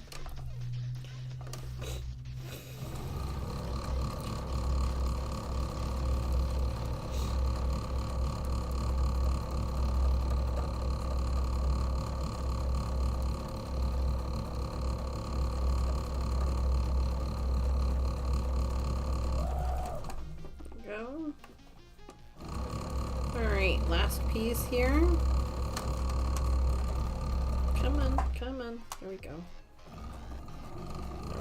Alright, last piece here. Come on, come on. There we go. There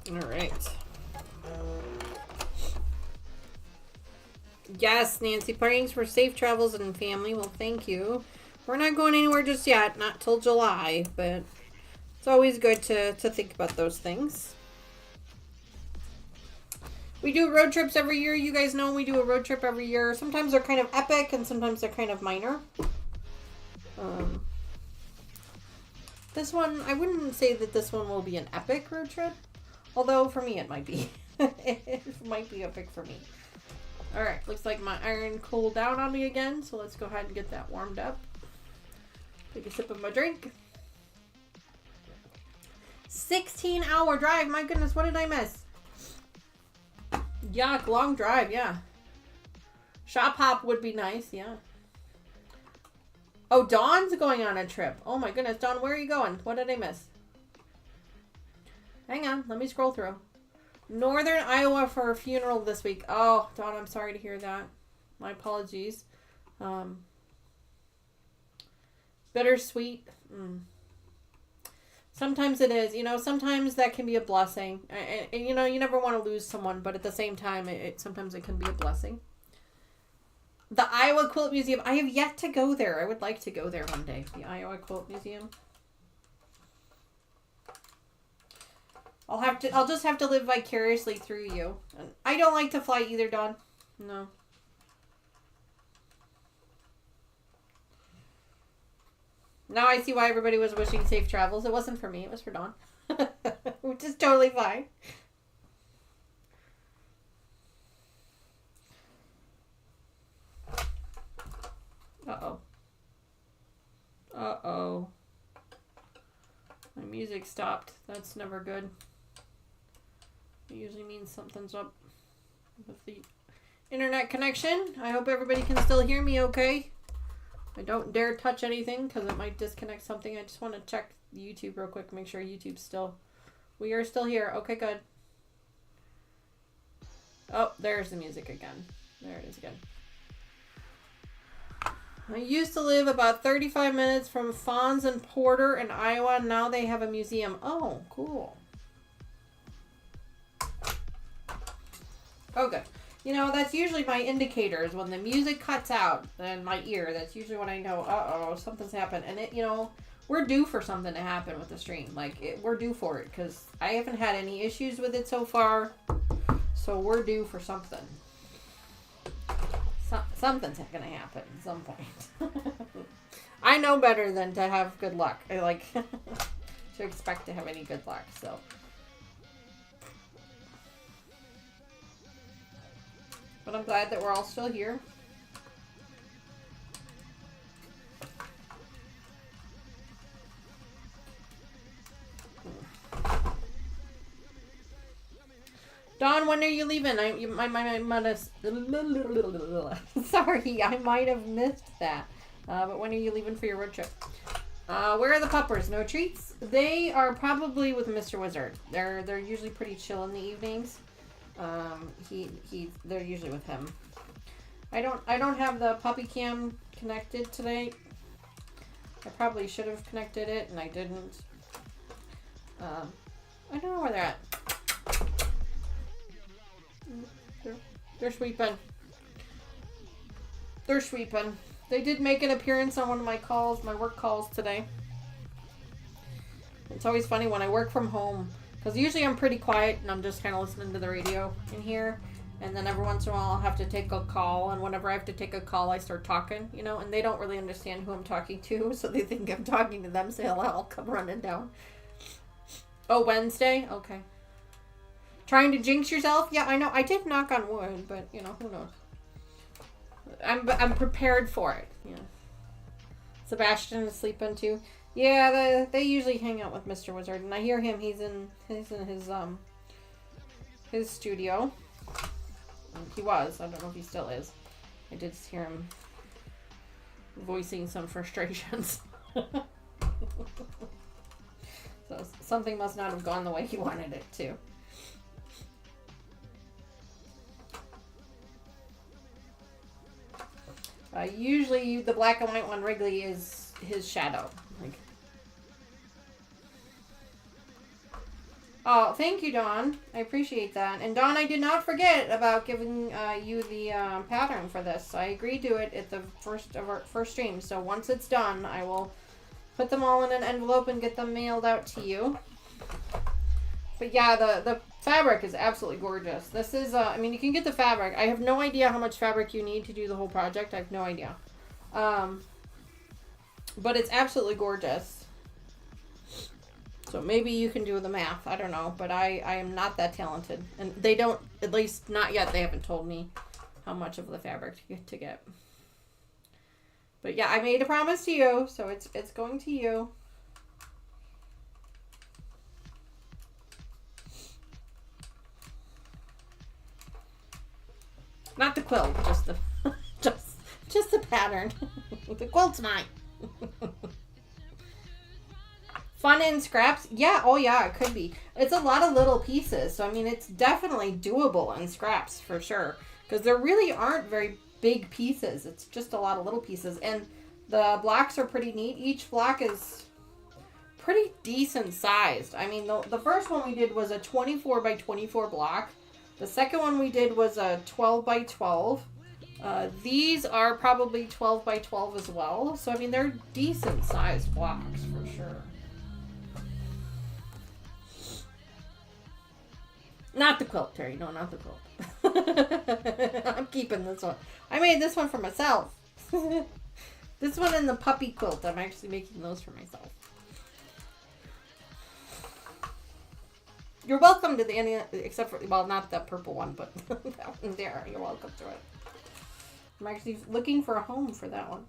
we go. Alright. Yes, Nancy, praying for safe travels and family. Well, thank you. We're not going anywhere just yet, not till July, but it's always good to think about those things. We do road trips every year. You guys know we do a road trip every year. Sometimes they're kind of epic and sometimes they're kind of minor. This one, I wouldn't say that this one will be an epic road trip. Although for me it might be. It might be epic for me. Alright, looks like my iron cooled down on me again. So let's go ahead and get that warmed up. Take a sip of my drink. 16-hour drive. My goodness, what did I miss? Yuck, long drive, yeah. Shop hop would be nice, yeah. Oh, Dawn's going on a trip. Oh my goodness, Dawn, where are you going? What did I miss? Hang on, let me scroll through. Northern Iowa for a funeral this week. Oh, Dawn, I'm sorry to hear that. My apologies. Bittersweet. Sometimes it is, you know, sometimes that can be a blessing. And you know, you never want to lose someone, but at the same time, sometimes it can be a blessing. The Iowa Quilt Museum. I have yet to go there. I would like to go there one day. The Iowa Quilt Museum. I'll just have to live vicariously through you. And I don't like to fly either, Dawn. No. Now I see why everybody was wishing safe travels. It wasn't for me. It was for Dawn. Which is totally fine. Uh-oh. Uh-oh. My music stopped. That's never good. It usually means something's up with the internet connection. I hope everybody can still hear me okay. I don't dare touch anything because it might disconnect something. I just want to check YouTube real quick. Make sure YouTube's still... We are still here. Okay, good. Oh, there's the music again. There it is again. I used to live about 35 minutes from Fons and Porter in Iowa. Now they have a museum. Oh, cool. Oh, good. You know, that's usually my indicators. When the music cuts out in my ear, that's usually when I know, uh-oh, something's happened. And it, you know, we're due for something to happen with the stream. Like, we're due for it, because I haven't had any issues with it so far. So we're due for something. Something's going to happen at some point. I know better than to have good luck. I like to expect to have any good luck, so. But I'm glad that we're all still here. Dawn, when are you leaving? I might have... Sorry, I might have missed that. But when are you leaving for your road trip? Where are the puppers? No treats? They are probably with Mr. Wizard. They're usually pretty chill in the evenings. They're usually with him. I don't have the puppy cam connected today. I probably should have connected it and I didn't. I don't know where they're at. They're sweeping. They're sweeping. They did make an appearance on one of my calls, my work calls today. It's always funny when I work from home, because usually I'm pretty quiet and I'm just kind of listening to the radio in here. And then every once in a while I'll have to take a call, and whenever I have to take a call I start talking, you know, and they don't really understand who I'm talking to, so they think I'm talking to them, so I'll come running down. Oh, Wednesday? Okay. Trying to jinx yourself? Yeah, I know. I did knock on wood, but, you know, who knows. I'm prepared for it. Yeah. Sebastian is sleeping too. Yeah, they usually hang out with Mr. Wizard, and I hear him. He's in his studio. He was. I don't know if he still is. I did hear him voicing some frustrations. So something must not have gone the way he wanted it to. Usually the black and white one, Wrigley, is his shadow. Like, oh, thank you, Dawn. I appreciate that. And Dawn, I did not forget about giving you the pattern for this. I agreed to it at the first of our first stream. So once it's done, I will put them all in an envelope and get them mailed out to you. But yeah, the fabric is absolutely gorgeous. This is, I mean, you can get the fabric. I have no idea how much fabric you need to do the whole project. I have no idea. But it's absolutely gorgeous. So maybe you can do the math. I don't know. But I am not that talented. And they don't, at least not yet, they haven't told me how much of the fabric to get. But yeah, I made a promise to you. So it's going to you. Not the quilt, just the just the pattern. The quilt's mine. Fun in scraps? Yeah, oh yeah, it could be. It's a lot of little pieces, so I mean it's definitely doable in scraps for sure. Because there really aren't very big pieces. It's just a lot of little pieces. And the blocks are pretty neat. Each block is pretty decent sized. I mean the first one we did was a 24 by 24 block. The second one we did was a 12 by 12. These are probably 12 by 12 as well. So, I mean, they're decent sized blocks for sure. Not the quilt, Terry. No, not the quilt. I'm keeping this one. I made this one for myself. This one and the puppy quilt. I'm actually making those for myself. You're welcome to the any, except for, well, not that purple one, but that one there. You're welcome to it. I'm actually looking for a home for that one.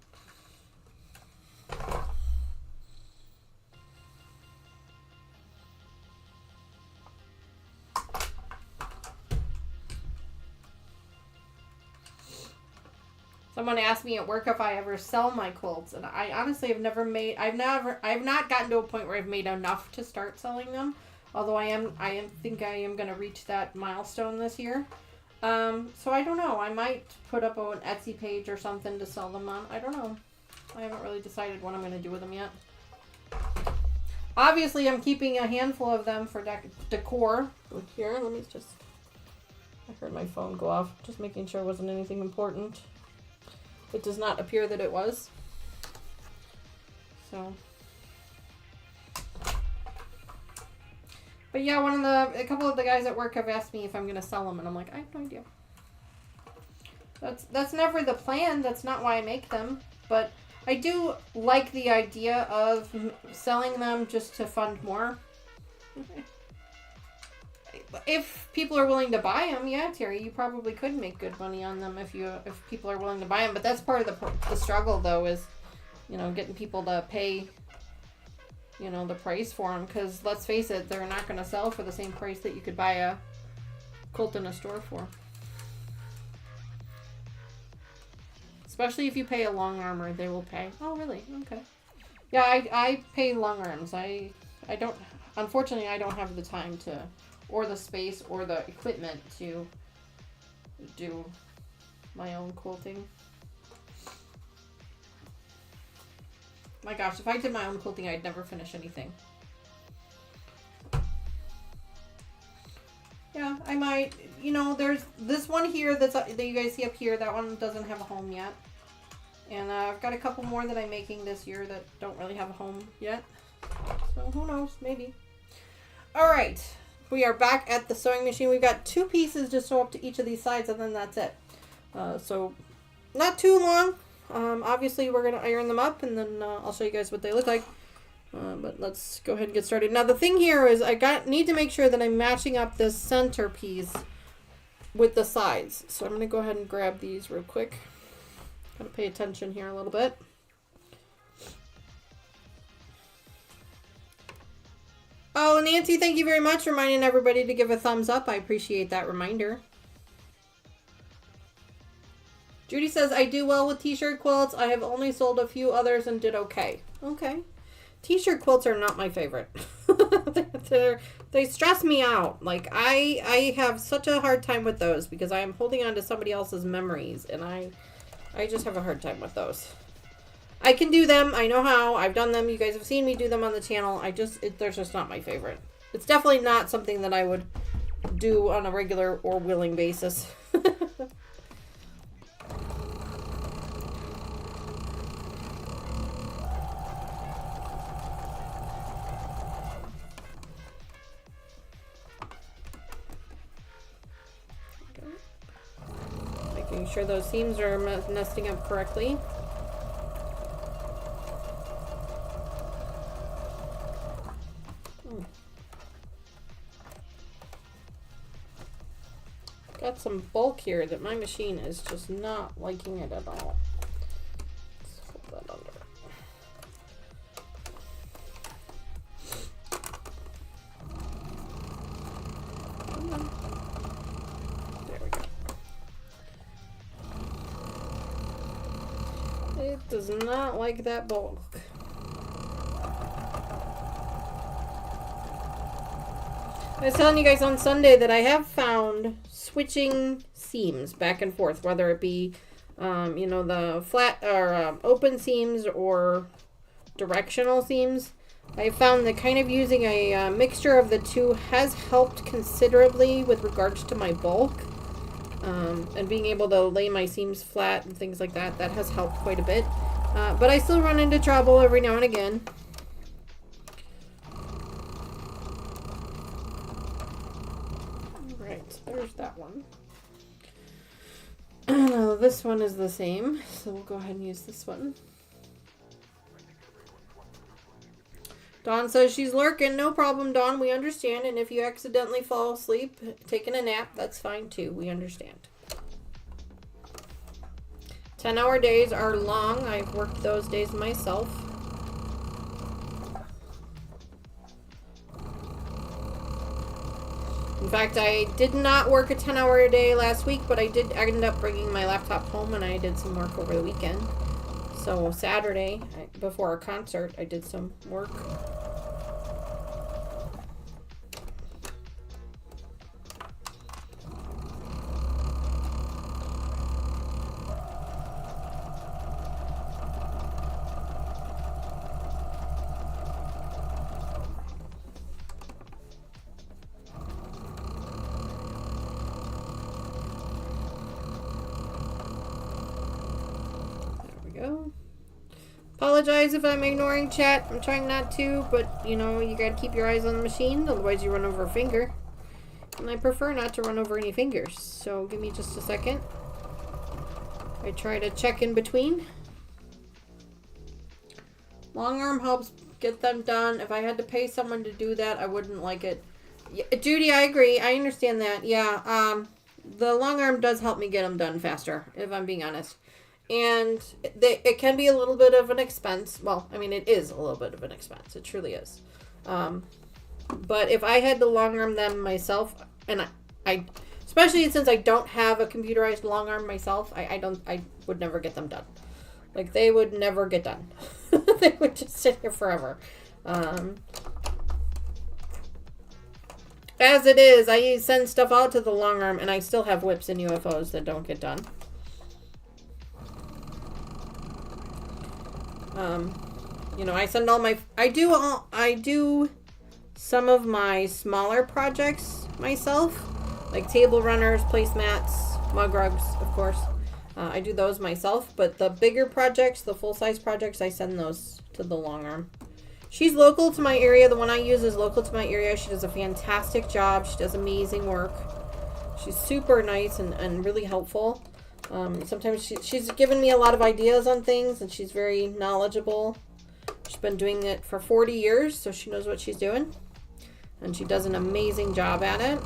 Someone asked me at work if I ever sell my quilts, and I honestly have never made. I've not gotten to a point where I've made enough to start selling them. Although I think I am going to reach that milestone this year. So I don't know. I might put up an Etsy page or something to sell them on. I don't know. I haven't really decided what I'm going to do with them yet. Obviously, I'm keeping a handful of them for decor. Here, let me just I heard my phone go off. Just making sure it wasn't anything important. It does not appear that it was. So. But yeah, a couple of the guys at work have asked me if I'm going to sell them, and I'm like, I have no idea. That's never the plan. That's not why I make them. But I do like the idea of selling them just to fund more. If people are willing to buy them, yeah, Terry, you probably could make good money on them if people are willing to buy them. But that's part of the struggle, though, is, you know, getting people to pay, you know, the price for them. Because let's face it, they're not going to sell for the same price that you could buy a quilt in a store for. Especially if you pay a long armor, they will pay. Oh, really? Okay. Yeah, I pay long arms. I don't, unfortunately, I don't have the time to, or the space, or the equipment to do my own quilting. My gosh, if I did my own quilting, I'd never finish anything. Yeah, I might. You know, there's this one here that you guys see up here. That one doesn't have a home yet. And I've got a couple more that I'm making this year that don't really have a home yet. So who knows? Maybe. Alright. We are back at the sewing machine. We've got 2 pieces to sew up to each of these sides, and then that's it. So not too long. Obviously, we're going to iron them up, and then I'll show you guys what they look like. But let's go ahead and get started. Now, the thing here is need to make sure that I'm matching up this center piece with the sides. So I'm going to go ahead and grab these real quick. Gotta pay attention here a little bit. Oh, Nancy, thank you very much for reminding everybody to give a thumbs up. I appreciate that reminder. Judy says, I do well with t-shirt quilts. I have only sold a few others and did okay. Okay. T-shirt quilts are not my favorite. They stress me out. Like, I have such a hard time with those because I am holding on to somebody else's memories, and I just have a hard time with those. I can do them. I know how. I've done them. You guys have seen me do them on the channel. They're just not my favorite. It's definitely not something that I would do on a regular or willing basis. Making sure those seams are nesting up correctly. Got some bulk here that my machine is just not liking it at all. Let's hold that under. There we go. It does not like that bulk. I was telling you guys on Sunday that I have found switching seams back and forth, whether it be, you know, the flat or open seams or directional seams. I found that kind of using a mixture of the two has helped considerably with regards to my bulk, and being able to lay my seams flat and things like that. That has helped quite a bit, but I still run into trouble every now and again. There's that one. This one is the same, so we'll go ahead and use this one. Dawn says she's lurking. No problem, Dawn. We understand. And if you accidentally fall asleep taking a nap, that's fine too. We understand. 10-hour days are long. I've worked those days myself. In fact, I did not work a 10-hour day last week, but I did end up bringing my laptop home and I did some work over the weekend. So Saturday, before our concert, I did some work. apologize if I'm ignoring chat. I'm trying not to, but you know, you gotta keep your eyes on the machine, otherwise you run over a finger. And I prefer not to run over any fingers. So give me just a second. I try to check in between. Long arm helps get them done. If I had to pay someone to do that, I wouldn't like it. Yeah, Judy, I agree. I understand that. Yeah, the long arm does help me get them done faster, if I'm being honest. And it can be a little bit of an expense. Well, I mean, it is a little bit of an expense. It truly is. But if I had to long arm them myself, and I especially since I don't have a computerized long arm myself, I would never get them done. Like, they would never get done. They would just sit here forever. As it is, I send stuff out to the long arm, and I still have whips and UFOs that don't get done. You know, I send all my... I do some of my smaller projects myself. Like table runners, placemats, mug rugs, of course. I do those myself. But the bigger projects, the full-size projects, I send those to the long arm. She's local to my area. The one I use is local to my area. She does a fantastic job. She does amazing work. She's super nice and really helpful. Sometimes she's given me a lot of ideas on things, and she's very knowledgeable. She's been doing it for 40 years, so she knows what she's doing. And she does an amazing job at it.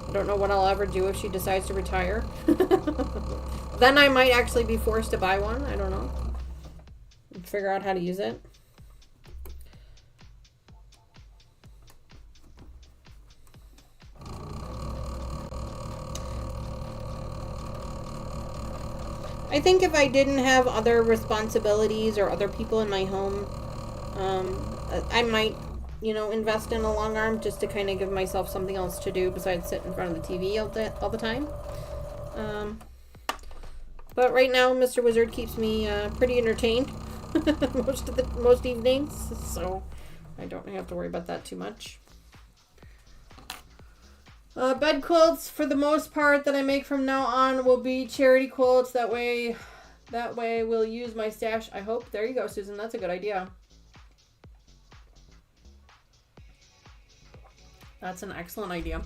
I don't know what I'll ever do if she decides to retire. Then I might actually be forced to buy one. I don't know. Figure out how to use it. I think if I didn't have other responsibilities or other people in my home, I might, you know, invest in a long arm just to kind of give myself something else to do besides sit in front of the TV all the time. But right now, Mr. Wizard keeps me pretty entertained most evenings, so I don't have to worry about that too much. Bed quilts, for the most part, that I make from now on will be charity quilts. That way we'll use my stash, I hope. There you go, Susan. That's a good idea. That's an excellent idea.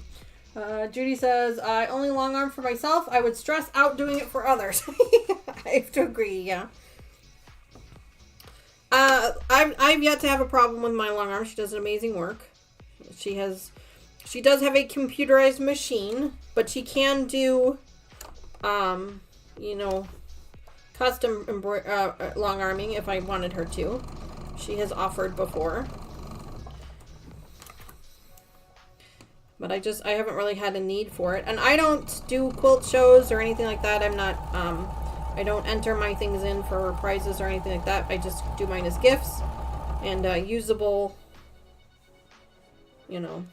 Judy says, I only long arm for myself. I would stress out doing it for others. I have to agree, yeah. I've yet to have a problem with my long arm. She does amazing work. She does have a computerized machine, but she can do, you know, custom long arming if I wanted her to. She has offered before. But I haven't really had a need for it. And I don't do quilt shows or anything like that. I'm not, I don't enter my things in for prizes or anything like that. I just do mine as gifts and usable, you know,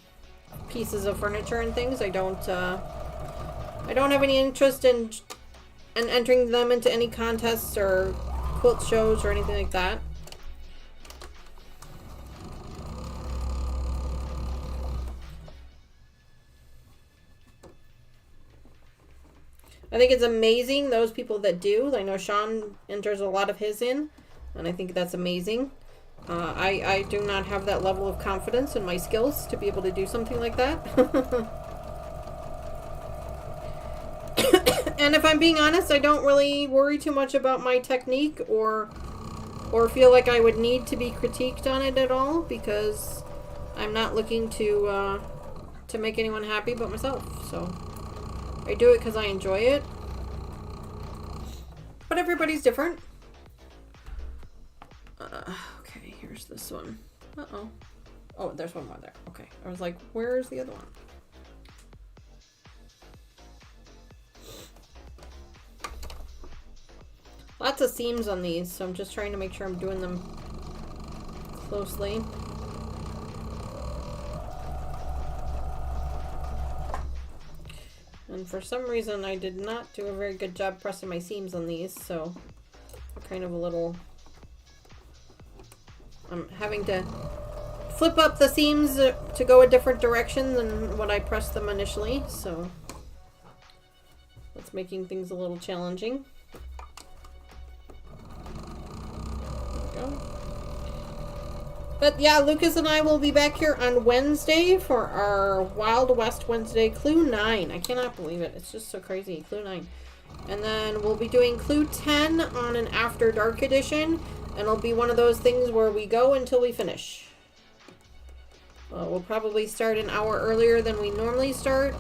pieces of furniture and things. I don't have any interest in entering them into any contests or quilt shows or anything like that. I think it's amazing, those people that do. I know Sean enters a lot of his in, and I think that's amazing. I do not have that level of confidence in my skills to be able to do something like that. And if I'm being honest, I don't really worry too much about my technique or feel like I would need to be critiqued on it at all, because I'm not looking to make anyone happy but myself. So I do it because I enjoy it. But everybody's different. Okay, here's this one. Uh-oh. Oh, there's one more there. Okay. I was like, where's the other one? Lots of seams on these, so I'm just trying to make sure I'm doing them closely. And for some reason, I did not do a very good job pressing my seams on these, so they're kind of a little... I'm having to flip up the seams to go a different direction than what I pressed them initially, so that's making things a little challenging. But yeah, Lucas and I will be back here on Wednesday for our Wild West Wednesday Clue 9. I cannot believe it. It's just so crazy. Clue 9. And then we'll be doing Clue 10 on an After Dark edition. And it'll be one of those things where we go until we finish. We'll probably start an hour earlier than we normally start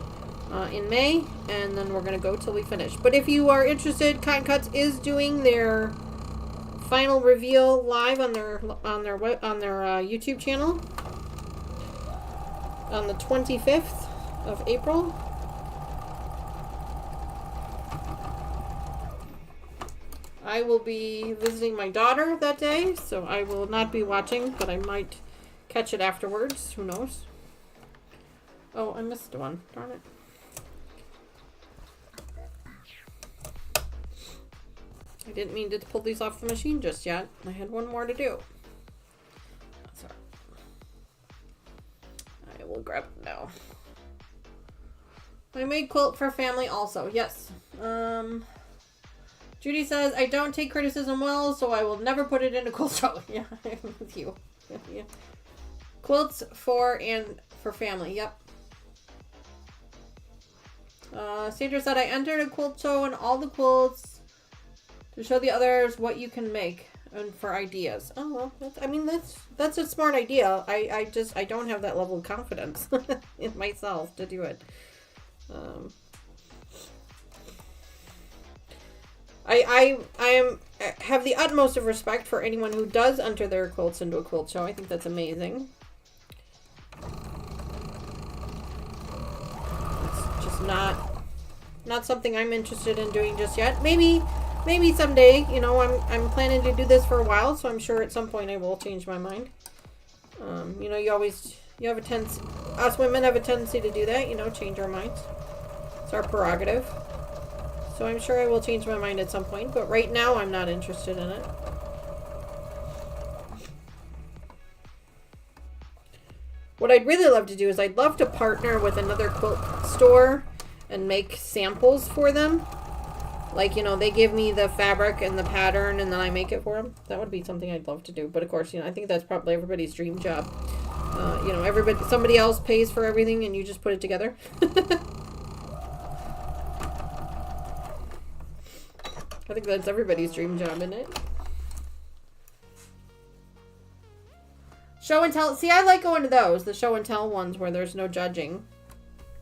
in May. And then we're going to go till we finish. But if you are interested, Cotton Cuts is doing their final reveal live on their YouTube channel on the 25th of April. I will be visiting my daughter that day, so I will not be watching, but I might catch it afterwards. Who knows? Oh, I missed one. Darn it. I didn't mean to pull these off the machine just yet. I had one more to do. That's all right. I will grab it now. I made quilt for family also. Yes. Judy says, I don't take criticism well, so I will never put it into quilt show. Yeah, I'm with you. Yeah. Quilts for family. Yep. Sandra said, I entered a quilt show and all the quilts to show the others what you can make and for ideas. Oh, well, that's a smart idea. I don't have that level of confidence in myself to do it. I have the utmost of respect for anyone who does enter their quilts into a quilt show. I think that's amazing. It's just not something I'm interested in doing just yet. Maybe someday. You know, I'm planning to do this for a while, so I'm sure at some point I will change my mind. You know, you have a tendency. Us women have a tendency to do that. You know, change our minds. It's our prerogative. So I'm sure I will change my mind at some point, but right now I'm not interested in it. What I'd really love to do is I'd love to partner with another quilt store and make samples for them. Like, you know, they give me the fabric and the pattern and then I make it for them. That would be something I'd love to do. But of course, you know, I think that's probably everybody's dream job. You know, somebody else pays for everything and you just put it together. I think that's everybody's dream job, isn't it? Show and tell. See, I like going to those. The show and tell ones where there's no judging.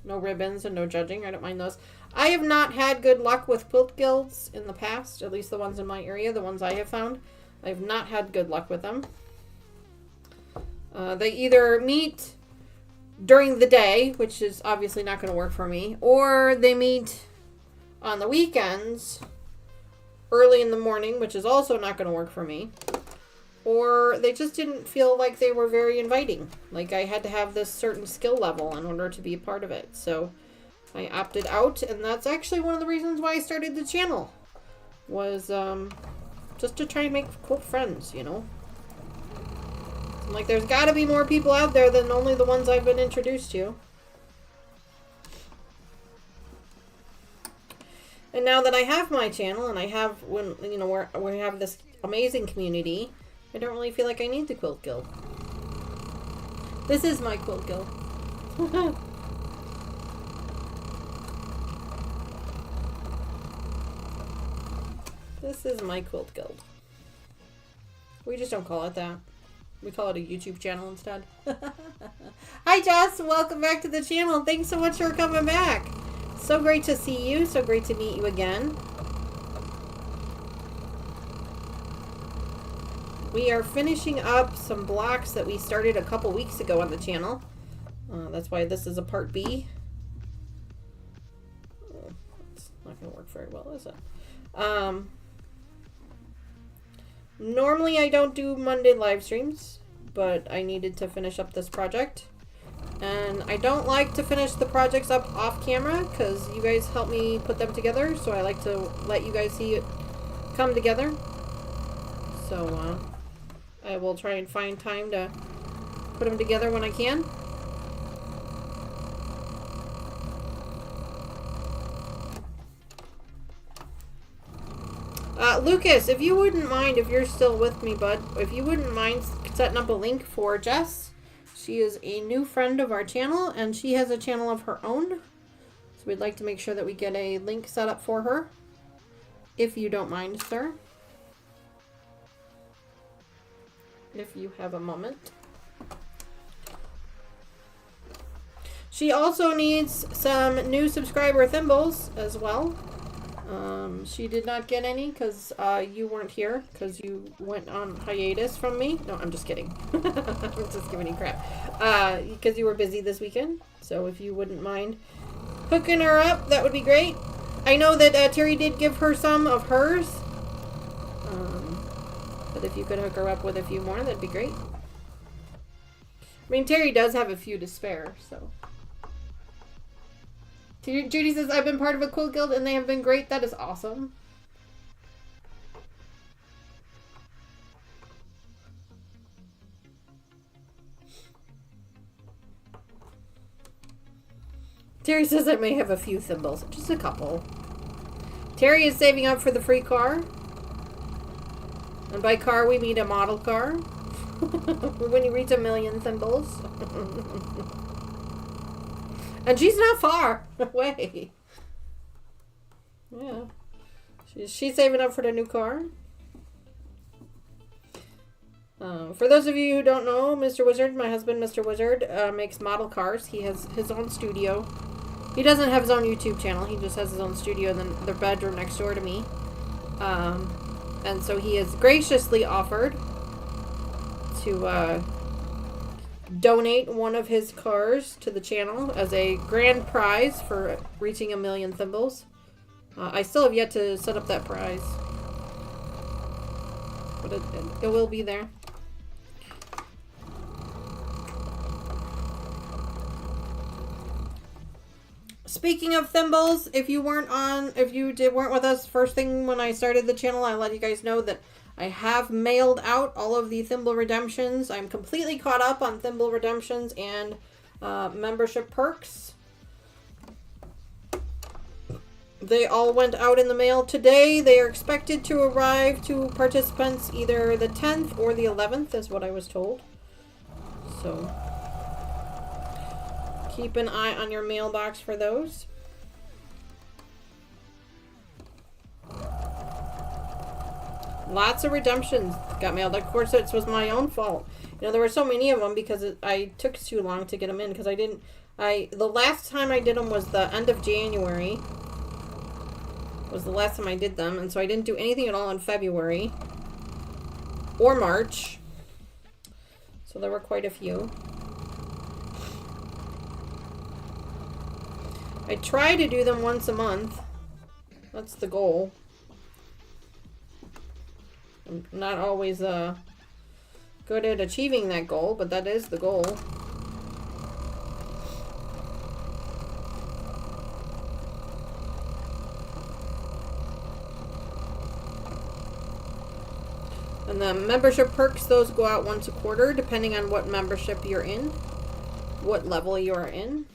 No ribbons and no judging. I don't mind those. I have not had good luck with quilt guilds in the past. At least the ones in my area. The ones I have found. I have not had good luck with them. They either meet during the day, which is obviously not going to work for me. Or they meet on the weekends. Early in the morning, which is also not going to work for me. Or they just didn't feel like they were very inviting. Like I had to have this certain skill level in order to be a part of it. So I opted out, and that's actually one of the reasons why I started the channel. Was just to try and make cool friends, you know. I'm like, there's got to be more people out there than only the ones I've been introduced to. And now that I have my channel and I have, where we have this amazing community, I don't really feel like I need the Quilt Guild. This is my Quilt Guild. This is my Quilt Guild. We just don't call it that. We call it a YouTube channel instead. Hi Jess, welcome back to the channel. Thanks so much for coming back. So great to see you. So great to meet you again. We are finishing up some blocks that we started a couple weeks ago on the channel. That's why this is a part B. Oh, it's not going to work very well, is it? Normally I don't do Monday live streams, but I needed to finish up this project. And I don't like to finish the projects up off camera because you guys help me put them together. So I like to let you guys see it come together. So I will try and find time to put them together when I can. Lucas, if you wouldn't mind, if you're still with me, bud, if you wouldn't mind setting up a link for Jess. She is a new friend of our channel, and she has a channel of her own. So we'd like to make sure that we get a link set up for her. If you don't mind, sir. If you have a moment. She also needs some new subscriber thimbles as well. She did not get any because you weren't here because you went on hiatus from me. No, I'm just kidding. I'm just giving you crap. Because you were busy this weekend. So if you wouldn't mind hooking her up, that would be great. I know that Terry did give her some of hers. But if you could hook her up with a few more, that'd be great. I mean, Terry does have a few to spare, so. Judy says, I've been part of a quilt guild and they have been great. That is awesome. Terry says I may have a few thimbles. Just a couple. Terry is saving up for the free car. And by car, we mean a model car. When you reach 1 million thimbles. And she's not far away. Yeah. She's saving up for the new car. For those of you who don't know, Mr. Wizard, my husband, Mr. Wizard, makes model cars. He has his own studio. He doesn't have his own YouTube channel. He just has his own studio in the bedroom next door to me. And so he has graciously offered to donate one of his cars to the channel as a grand prize for reaching 1 million thimbles. I still have yet to set up that prize. But it will be there. Speaking of thimbles, if you weren't with us first thing when I started the channel, I let you guys know that I have mailed out all of the thimble redemptions. I'm completely caught up on thimble redemptions and membership perks. They all went out in the mail today. They are expected to arrive to participants either the 10th or the 11th, is what I was told. So keep an eye on your mailbox for those. Lots of redemptions got mailed. Of course, it was my own fault. You know, there were so many of them because I took too long to get them in because the last time I did them was the end of January. Was the last time I did them, and so I didn't do anything at all in February or March. So there were quite a few. I try to do them once a month. That's the goal. I'm not always good at achieving that goal, but that is the goal. And the membership perks, those go out once a quarter, depending on what membership you're in, what level you are in.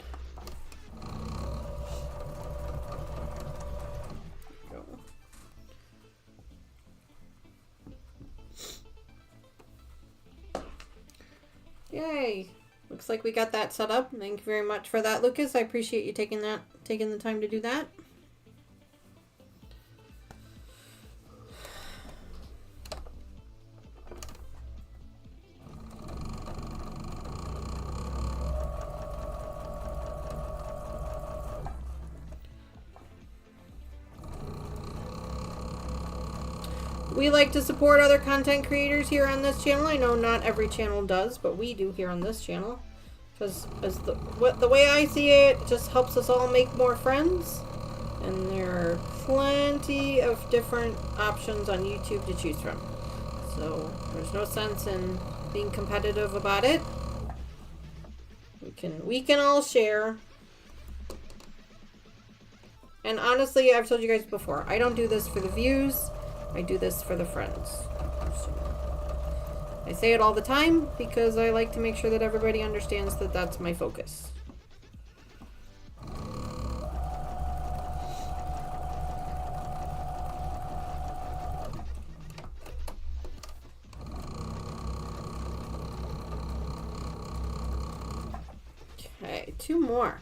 Yay! Looks like we got that set up. Thank you very much for that, Lucas. I appreciate you taking the time to do that. We like to support other content creators here on this channel. I know not every channel does, but we do here on this channel. Because the way I see it, it just helps us all make more friends. And there are plenty of different options on YouTube to choose from. So there's no sense in being competitive about it. We can all share. And honestly, I've told you guys before, I don't do this for the views. I do this for the friends. So I say it all the time because I like to make sure that everybody understands that that's my focus. Okay, 2 more.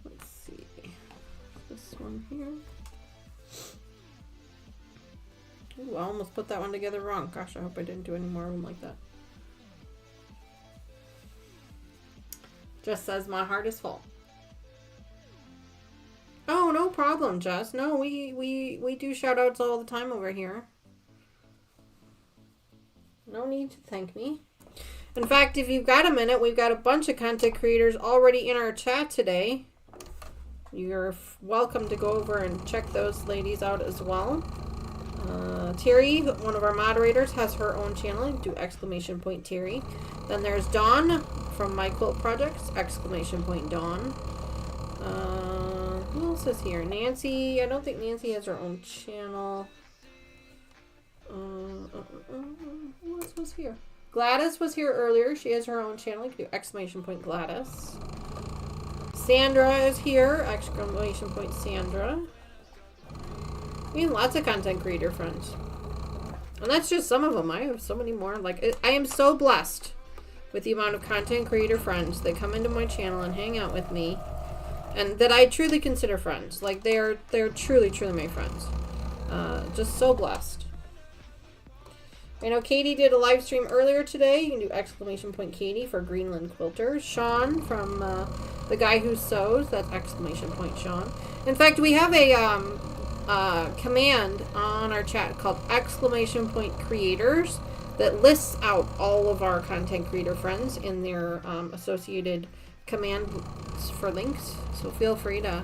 Let's see. This one here. Ooh, I almost put that one together wrong. Gosh, I hope I didn't do any more of them like that. Just says my heart is full. Oh, no problem, Jess. No, we do shout outs all the time over here. No need to thank me. In fact, if you've got a minute, we've got a bunch of content creators already in our chat today. You're welcome to go over and check those ladies out as well. Terry, one of our moderators, has her own channel. Do exclamation point Terry. Then there's Dawn from My Quilt Projects, exclamation point Dawn. Who else is here? Nancy. I don't think Nancy has her own channel. Who else was here? Gladys was here earlier. She has her own channel. You can do exclamation point Gladys. Sandra is here. Exclamation point Sandra. I mean, lots of content creator friends. And that's just some of them. I have so many more. Like, I am so blessed with the amount of content creator friends that come into my channel and hang out with me. And that I truly consider friends. Like, they're truly, truly my friends. Just so blessed. I know Katie did a live stream earlier today. You can do exclamation point Katie for Greenland Quilters. Sean from The Guy Who Sews. That's exclamation point Sean. In fact, we have a command on our chat called exclamation point creators that lists out all of our content creator friends in their associated commands for links. So feel free to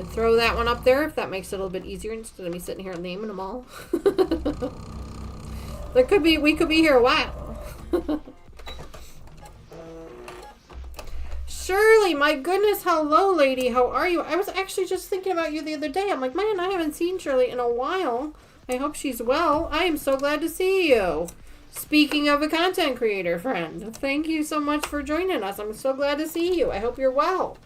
throw that one up there if that makes it a little bit easier instead of me sitting here naming them all. We could be here a while. Shirley, my goodness, hello, lady. How are you? I was actually just thinking about you the other day. I'm like, man, I haven't seen Shirley in a while. I hope she's well. I am so glad to see you. Speaking of a content creator friend, thank you so much for joining us. I'm so glad to see you. I hope you're well.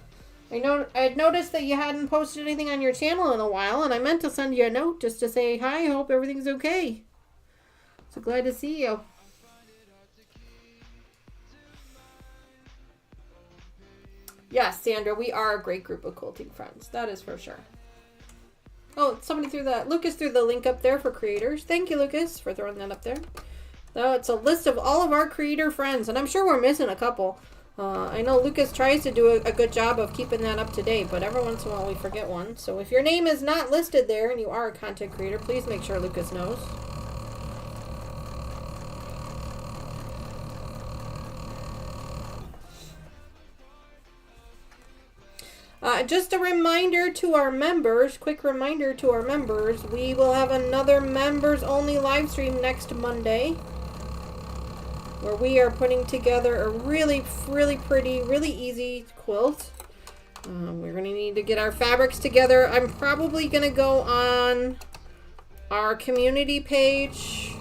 I'd noticed that you hadn't posted anything on your channel in a while, and I meant to send you a note just to say hi. I hope everything's okay. So glad to see you. Yes, Sandra, we are a great group of quilting friends. That is for sure. Oh, somebody Lucas threw the link up there for creators. Thank you, Lucas, for throwing that up there. No, it's a list of all of our creator friends, and I'm sure we're missing a couple. I know Lucas tries to do a good job of keeping that up to date, but every once in a while we forget one. So if your name is not listed there and you are a content creator, please make sure Lucas knows. Just a reminder to our members, quick reminder to our members, we will have another members only live stream next Monday where we are putting together a really, really pretty, really easy quilt. We're going to need to get our fabrics together. I'm probably going to go on our community page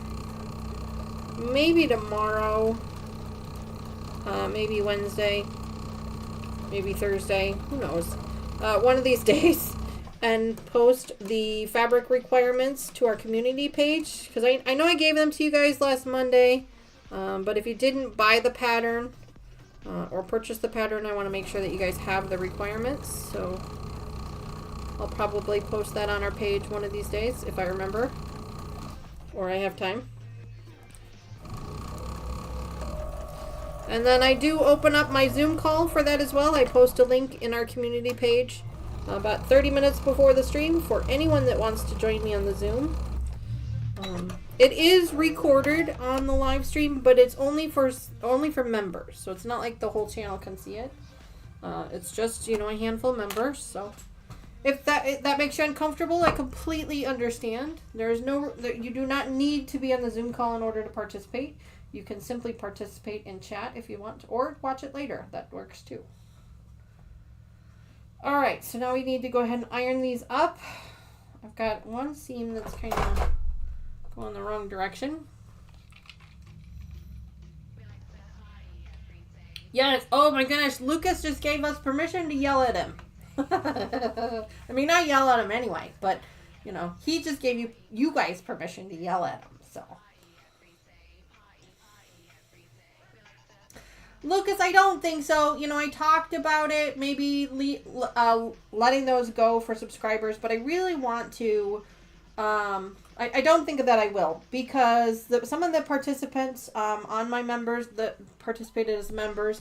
maybe tomorrow, maybe Wednesday, maybe Thursday, who knows, one of these days, and post the fabric requirements to our community page, because I know I gave them to you guys last Monday, but if you didn't buy the pattern or purchase the pattern, I want to make sure that you guys have the requirements, so I'll probably post that on our page one of these days if I remember or I have time. And then I do open up my Zoom call for that as well. I post a link in our community page about 30 minutes before the stream for anyone that wants to join me on the Zoom. It is recorded on the live stream, but it's only for members. So it's not like the whole channel can see it. It's just, a handful of members. So if that makes you uncomfortable, I completely understand. You do not need to be on the Zoom call in order to participate. You can simply participate in chat if you want, or watch it later. That works too. All right, so now we need to go ahead and iron these up. I've got one seam that's kind of going the wrong direction. Yes, oh my goodness, Lucas just gave us permission to yell at him. I mean, not yell at him anyway, but, he just gave you guys permission to yell at him, so. Lucas, I don't think so. You know, I talked about it, maybe letting those go for subscribers, but I really want to. I don't think that I will, because some of the participants on my members that participated as members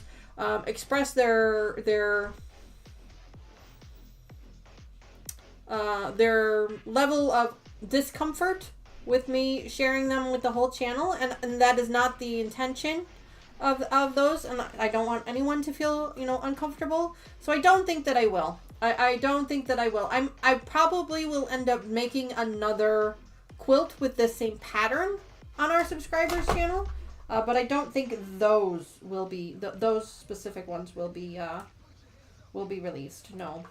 expressed their level of discomfort with me sharing them with the whole channel, and that is not the intention of those, and I don't want anyone to feel, you know, uncomfortable. So I don't think that I will. I don't think that I will. I probably will end up making another quilt with the same pattern on our subscribers channel, but I don't think those will be those specific ones will be released. No.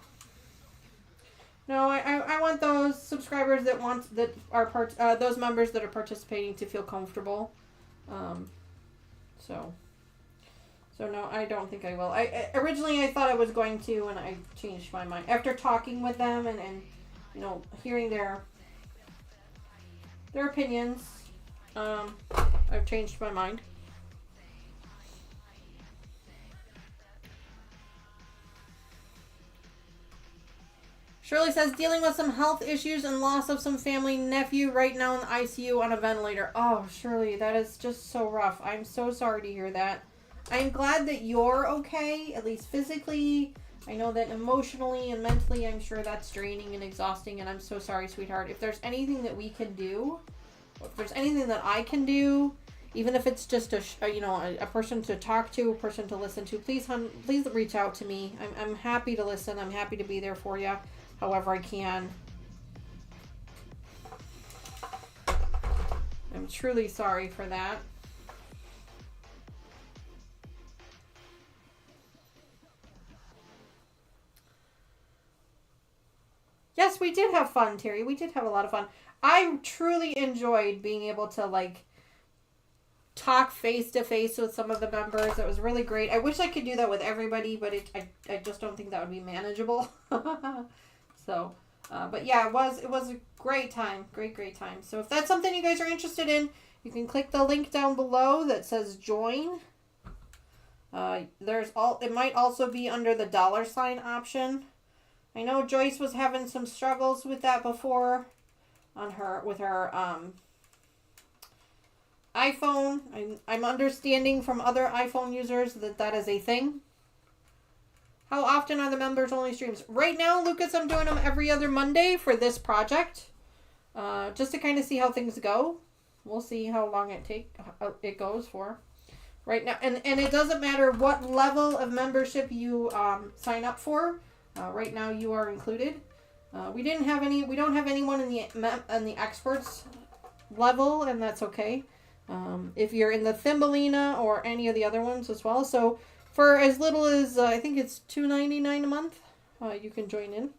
No, I want those subscribers that are those members that are participating to feel comfortable. So no, I don't think I will. Originally I thought I was going to, and I changed my mind after talking with them and you know, hearing their opinions. I've changed my mind. Shirley says, dealing with some health issues and loss of some family nephew right now in the ICU on a ventilator. Oh, Shirley, that is just so rough. I'm so sorry to hear that. I'm glad that you're okay, at least physically. I know that emotionally and mentally, I'm sure that's draining and exhausting, and I'm so sorry, sweetheart. If there's anything that we can do, if there's anything that I can do, even if it's just a person to talk to, a person to listen to, please reach out to me. I'm happy to listen. I'm happy to be there for you however I can. I'm truly sorry for that. Yes, we did have fun, Terry. We did have a lot of fun. I truly enjoyed being able to, like, talk face to face with some of the members. It was really great. I wish I could do that with everybody, but I just don't think that would be manageable. So, but yeah, it was a great time. Great time. So if that's something you guys are interested in, you can click the link down below that says join. It might also be under the $ option. I know Joyce was having some struggles with that before with her iPhone. I'm understanding from other iPhone users that is a thing. How often are the members only streams? Right now, Lucas, I'm doing them every other Monday for this project. Just to kind of see how things go. We'll see how long it goes for. Right now, and it doesn't matter what level of membership you sign up for. Right now, you are included. We don't have anyone in the experts level, and that's okay. If you're in the Thumbelina or any of the other ones as well. So for as little as I think it's $2.99 a month, you can join in.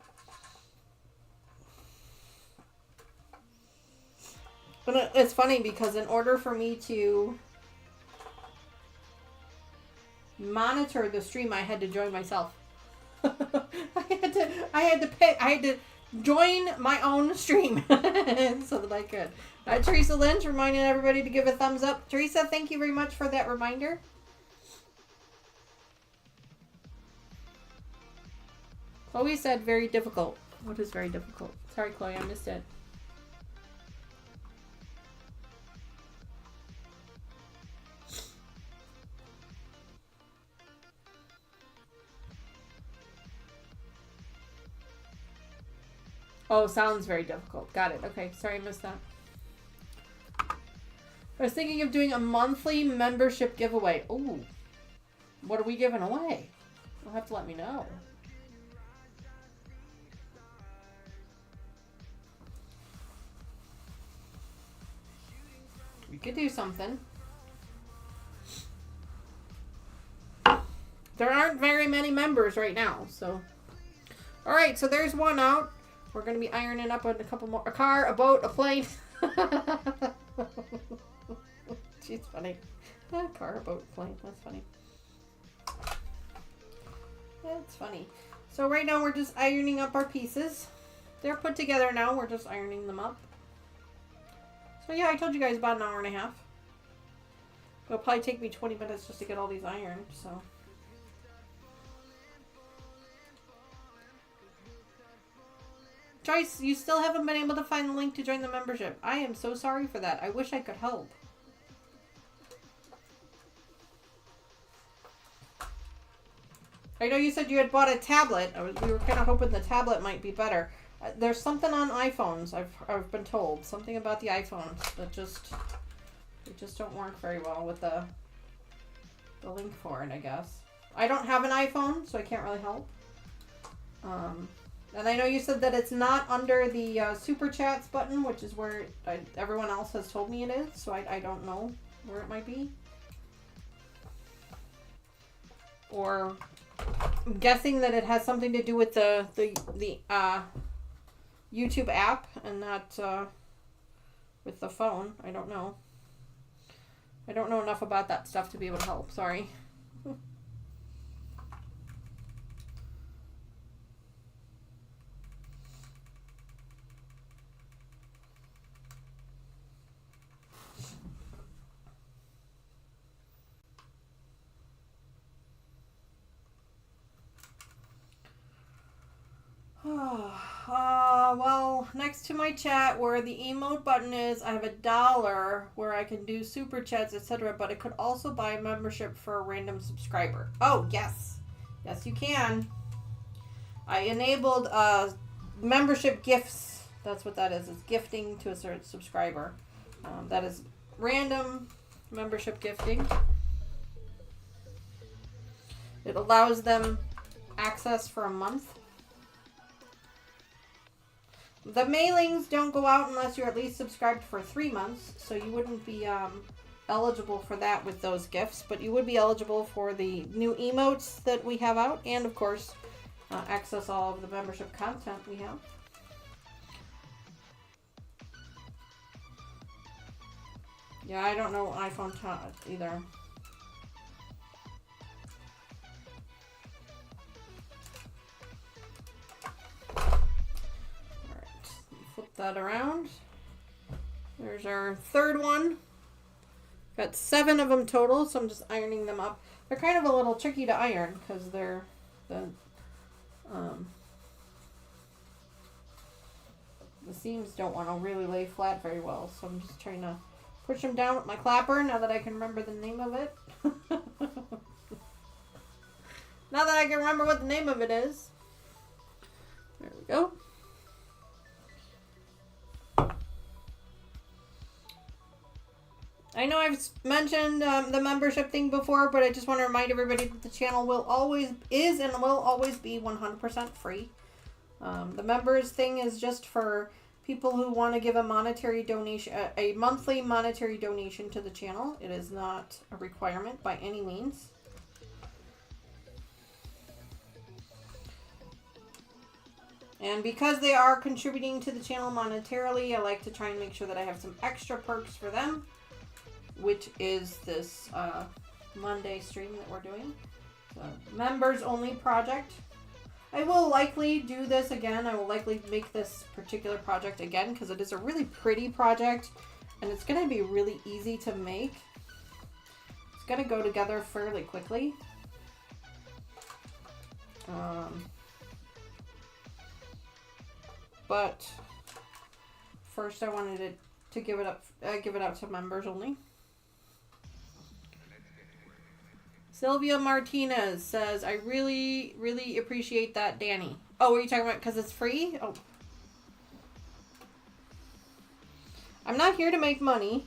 But it's funny because in order for me to monitor the stream, I had to join myself. I had to join my own stream so that I could. Teresa Lynch reminding everybody to give a thumbs up. Teresa, thank you very much for that reminder. Chloe said very difficult. What is very difficult? Sorry, Chloe, I missed it. Oh, sounds very difficult. Got it. Okay, sorry I missed that. I was thinking of doing a monthly membership giveaway. Ooh. What are we giving away? You'll have to let me know. We could do something. There aren't very many members right now, so. Alright, so there's one out. We're going to be ironing up on a couple more. A car, a boat, a plane. She's funny. A car, a boat, a plane. That's funny. That's funny. So right now we're just ironing up our pieces. They're put together now. We're just ironing them up. So yeah, I told you guys about an hour and a half. It'll probably take me 20 minutes just to get all these ironed, so. Joyce, you still haven't been able to find the link to join the membership. I am so sorry for that. I wish I could help. I know you said you had bought a tablet. We were kind of hoping the tablet might be better. There's something on iPhones, I've been told. Something about the iPhones that they just don't work very well with the link for it, I guess. I don't have an iPhone, so I can't really help. And I know you said that it's not under the Super Chats button, which is where everyone else has told me it is, so I don't know where it might be. Or I'm guessing that it has something to do with the YouTube app and not with the phone. I don't know. I don't know enough about that stuff to be able to help. Sorry. Well, next to my chat where the emote button is, I have $1 where I can do super chats, etc. But I could also buy a membership for a random subscriber. Oh, yes. Yes, you can. I enabled membership gifts. That's what that is. It's gifting to a certain subscriber. That is random membership gifting. It allows them access for a month. The mailings don't go out unless you're at least subscribed for 3 months, so you wouldn't be eligible for that with those gifts, but you would be eligible for the new emotes that we have out, and of course, access all of the membership content we have. Yeah, I don't know iPhone either. Flip that around. There's our third one. Got 7 of them total, so I'm just ironing them up. They're kind of a little tricky to iron because they're the seams don't want to really lay flat very well, so I'm just trying to push them down with my clapper now that I can remember the name of it. Now that I can remember what the name of it is. There we go. I know I've mentioned the membership thing before, but I just want to remind everybody that the channel will always is and will always be 100% free. The members thing is just for people who want to give a monetary donation, a monthly monetary donation to the channel. It is not a requirement by any means. And because they are contributing to the channel monetarily, I like to try and make sure that I have some extra perks for them, which is this Monday stream that we're doing. So, members only project. I will likely do this again. I will likely make this particular project again because it is a really pretty project and it's going to be really easy to make. It's going to go together fairly quickly. But first I wanted to give it out to members only. Sylvia Martinez says, I really, really appreciate that, Danny. Oh, were you talking about because it's free? Oh. I'm not here to make money.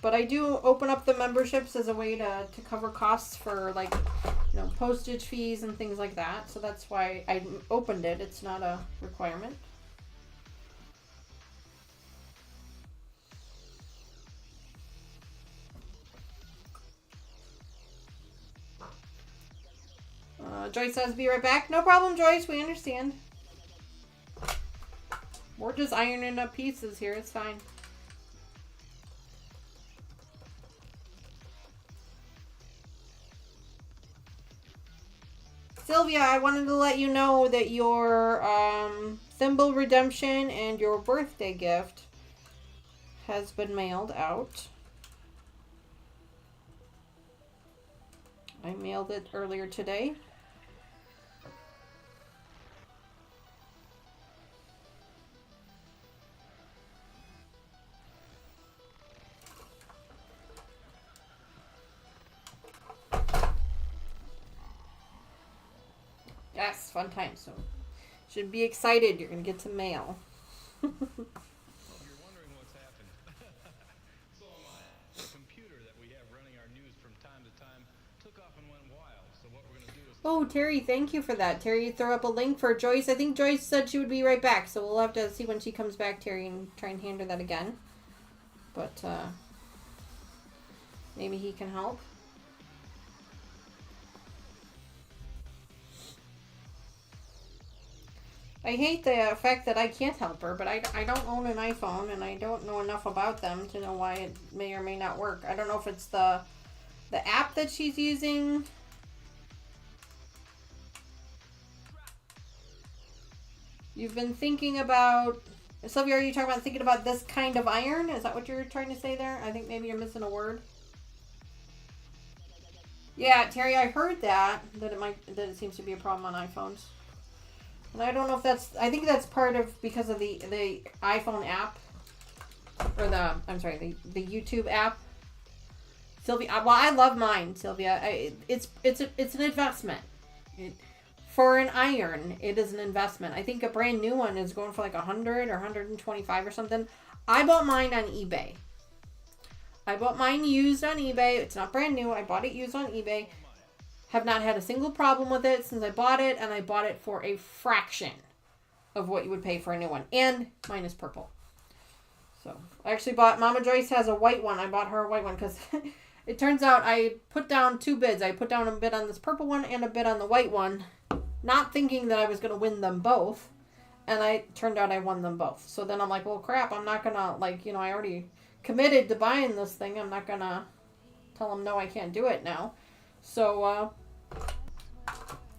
But I do open up the memberships as a way to cover costs for, like, you know, postage fees and things like that. So that's why I opened it. It's not a requirement. Joyce says, be right back. No problem, Joyce. We understand. We're just ironing up pieces here. It's fine. Sylvia, I wanted to let you know that your Thimble Redemption and your birthday gift has been mailed out. I mailed it earlier today. Yes, fun time. So, should be excited. You're gonna get some mail. Well, if you're wondering what's happened, so am I. The computer that we have running our news from time to time took off and went wild. So what we're going to do is... Oh, Terry, thank you for that. Terry threw up a link for Joyce. I think Joyce said she would be right back, so we'll have to see when she comes back, Terry, and try and hand her that again. But maybe he can help. I hate the fact that I can't help her, but I don't own an iPhone, and I don't know enough about them to know why it may or may not work. I don't know if it's the app that she's using. You've been thinking about... Sylvia, are you talking about thinking about this kind of iron? Is that what you're trying to say there? I think maybe you're missing a word. Yeah, Terry, I heard that it seems to be a problem on iPhones. And I don't know if that's... I think that's part of... because of the iPhone app. Or the YouTube app. Sylvia... Well, I love mine, Sylvia. It's an investment. For an iron, it is an investment. I think a brand new one is going for like 100 or 125 or something. I bought mine on eBay. I bought mine used on eBay. It's not brand new. I bought it used on eBay. Have not had a single problem with it since I bought it, and I bought it for a fraction of what you would pay for a new one. And mine is purple. So, I actually bought... Mama Joyce has a white one. I bought her a white one because it turns out I put down 2 bids. I put down a bid on this purple one and a bid on the white one, not thinking that I was going to win them both. And turned out I won them both. So then I'm like, well, crap, I'm not going to, I already committed to buying this thing. I'm not going to tell them, no, I can't do it now. So,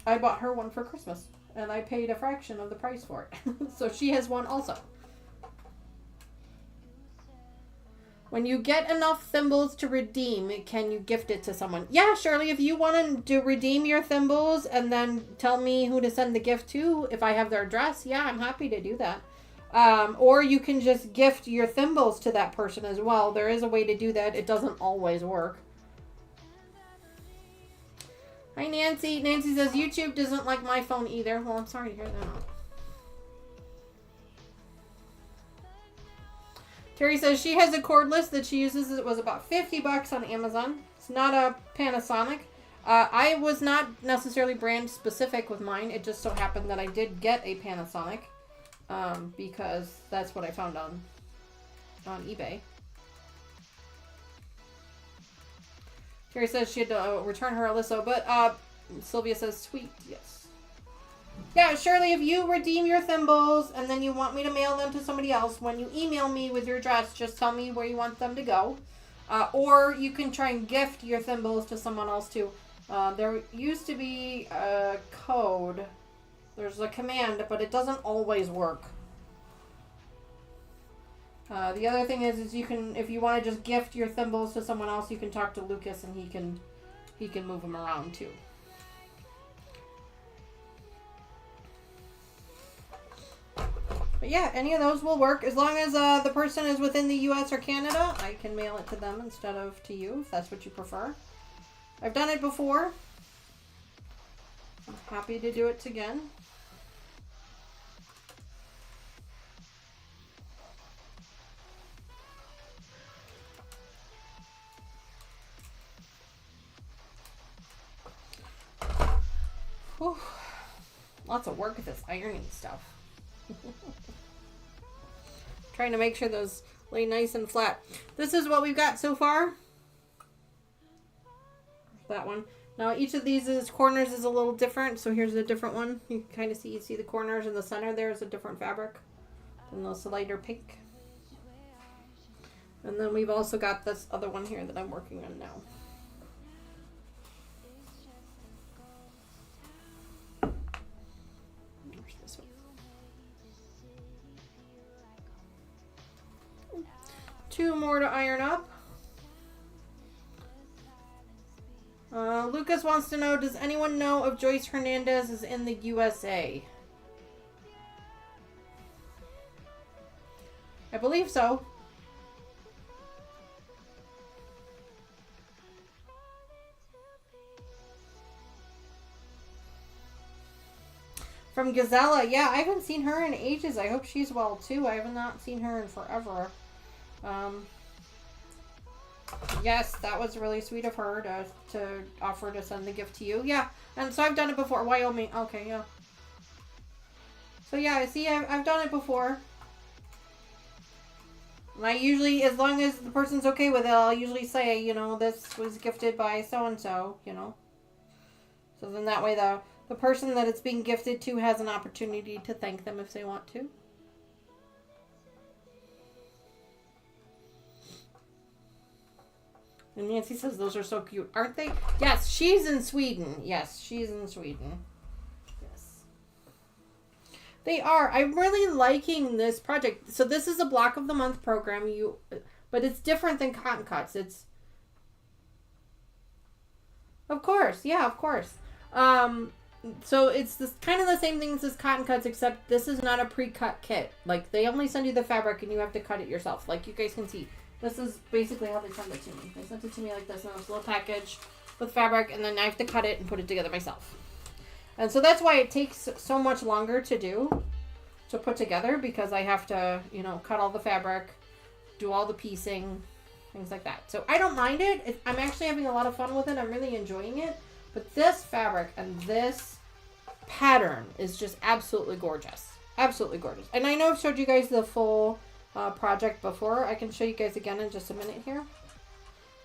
I bought her one for Christmas, and I paid a fraction of the price for it. So she has one also. When you get enough thimbles to redeem, can you gift it to someone? Yeah, Shirley, if you want to redeem your thimbles and then tell me who to send the gift to, if I have their address, yeah, I'm happy to do that. Or you can just gift your thimbles to that person as well. There is a way to do that. It doesn't always work. Hi, Nancy. Nancy says, YouTube doesn't like my phone either. Well, I'm sorry to hear that. Terry says she has a cordless that she uses. It was about $50 on Amazon. It's not a Panasonic. I was not necessarily brand specific with mine. It just so happened that I did get a Panasonic because that's what I found on eBay. Terry says she had to return her Alysso, but Sylvia says, sweet, yes. Yeah, Shirley, if you redeem your thimbles and then you want me to mail them to somebody else, when you email me with your address, just tell me where you want them to go. Or you can try and gift your thimbles to someone else too. There used to be a code. There's a command, but it doesn't always work. The other thing is you can, if you want to just gift your thimbles to someone else, you can talk to Lucas and he can move them around too. But yeah, any of those will work as long as the person is within the U.S. or Canada. I can mail it to them instead of to you if that's what you prefer. I've done it before. I'm happy to do it again. Whew. Lots of work with this ironing stuff. Trying to make sure those lay nice and flat. This is what we've got so far. That one. Now each of these corners is a little different. So here's a different one. You can kind of see the corners in the center. There's a different fabric. And this lighter pink. And then we've also got this other one here that I'm working on now. 2 more to iron up. Lucas wants to know, does anyone know if Joyce Hernandez is in the USA? I believe so. From Gazella, yeah, I haven't seen her in ages. I hope she's well too. I have not seen her in forever. Yes, that was really sweet of her to offer to send the gift to you. Yeah, and so I've done it before. Wyoming, okay, yeah. So yeah, see, I've done it before. And I usually, as long as the person's okay with it, I'll usually say, you know, this was gifted by so-and-so, you know. So then that way the person that it's being gifted to has an opportunity to thank them if they want to. And Nancy says those are so cute, aren't they? Yes, she's in Sweden. Yes, she's in Sweden. Yes. They are. I'm really liking this project. So this is a block of the month program, but it's different than cotton cuts. It's Of course. Yeah, of course. So it's this kind of the same things as cotton cuts, except this is not a pre-cut kit. Like, they only send you the fabric and you have to cut it yourself. Like you guys can see. This is basically how they send it to me. They sent it to me like this in this little package with fabric, and then I have to cut it and put it together myself. And so that's why it takes so much longer to put together, because I have to, you know, cut all the fabric, do all the piecing, things like that. So I don't mind it. I'm actually having a lot of fun with it. I'm really enjoying it. But this fabric and this pattern is just absolutely gorgeous. Absolutely gorgeous. And I know I've showed you guys the full project before. I can show you guys again in just a minute here.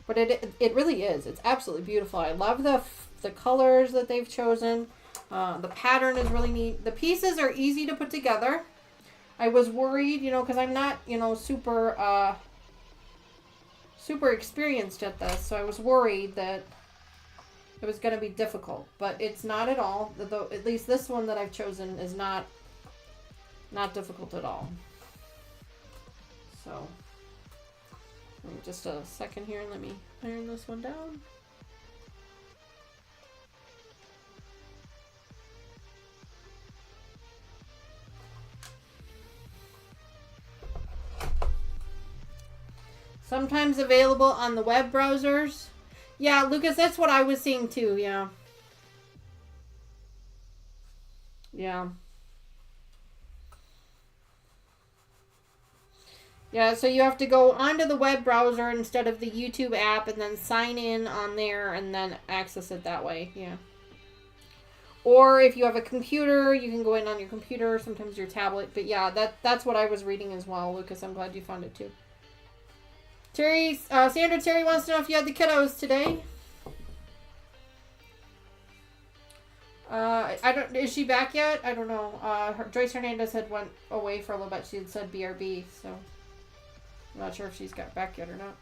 But it really is. It's absolutely beautiful. I love the colors that they've chosen. The pattern is really neat. The pieces are easy to put together. I was worried, you know, because I'm not, you know, super experienced at this. So I was worried that it was going to be difficult. But it's not at all. Though at least this one that I've chosen is not difficult at all. So, just a second here, and let me iron this one down. Sometimes available on the web browsers. Yeah, Lucas, that's what I was seeing too, yeah. Yeah. Yeah, so you have to go onto the web browser instead of the YouTube app and then sign in on there and then access it that way. Yeah. Or if you have a computer, you can go in on your computer, sometimes your tablet. But yeah, that's what I was reading as well, Lucas. I'm glad you found it too. Sandra Terry wants to know if you had the kiddos today. Is she back yet? I don't know. Joyce Hernandez had went away for a little bit. She had said BRB, so I'm not sure if she's got back yet or not.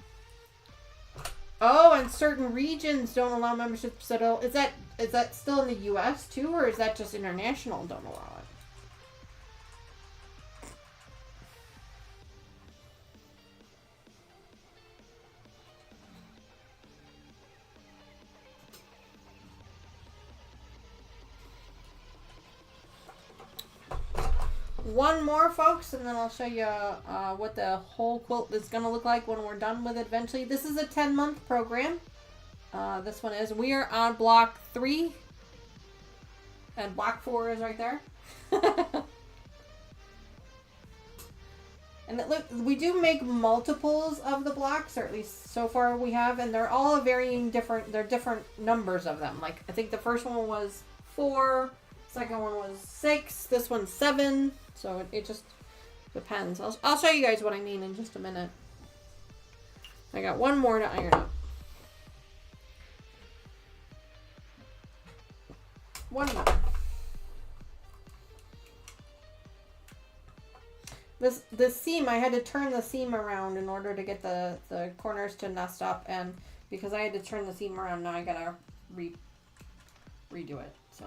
Oh, and certain regions don't allow memberships at all. Is that still in the U.S. too, or is that just international don't allow it? One more, folks, and then I'll show you what the whole quilt is going to look like when we're done with it eventually. This is a 10-month program. This one is. We are on block 3, and block 4 is right there. And we do make multiples of the blocks, or at least so far we have, and they're all varying they're different numbers of them. Like, I think the first one was 4, second one was 6, this one's 7. So it just depends. I'll show you guys what I mean in just a minute. I got one more to iron up. One more. This seam, I had to turn the seam around in order to get the corners to nest up, and because I had to turn the seam around, now I gotta redo it. So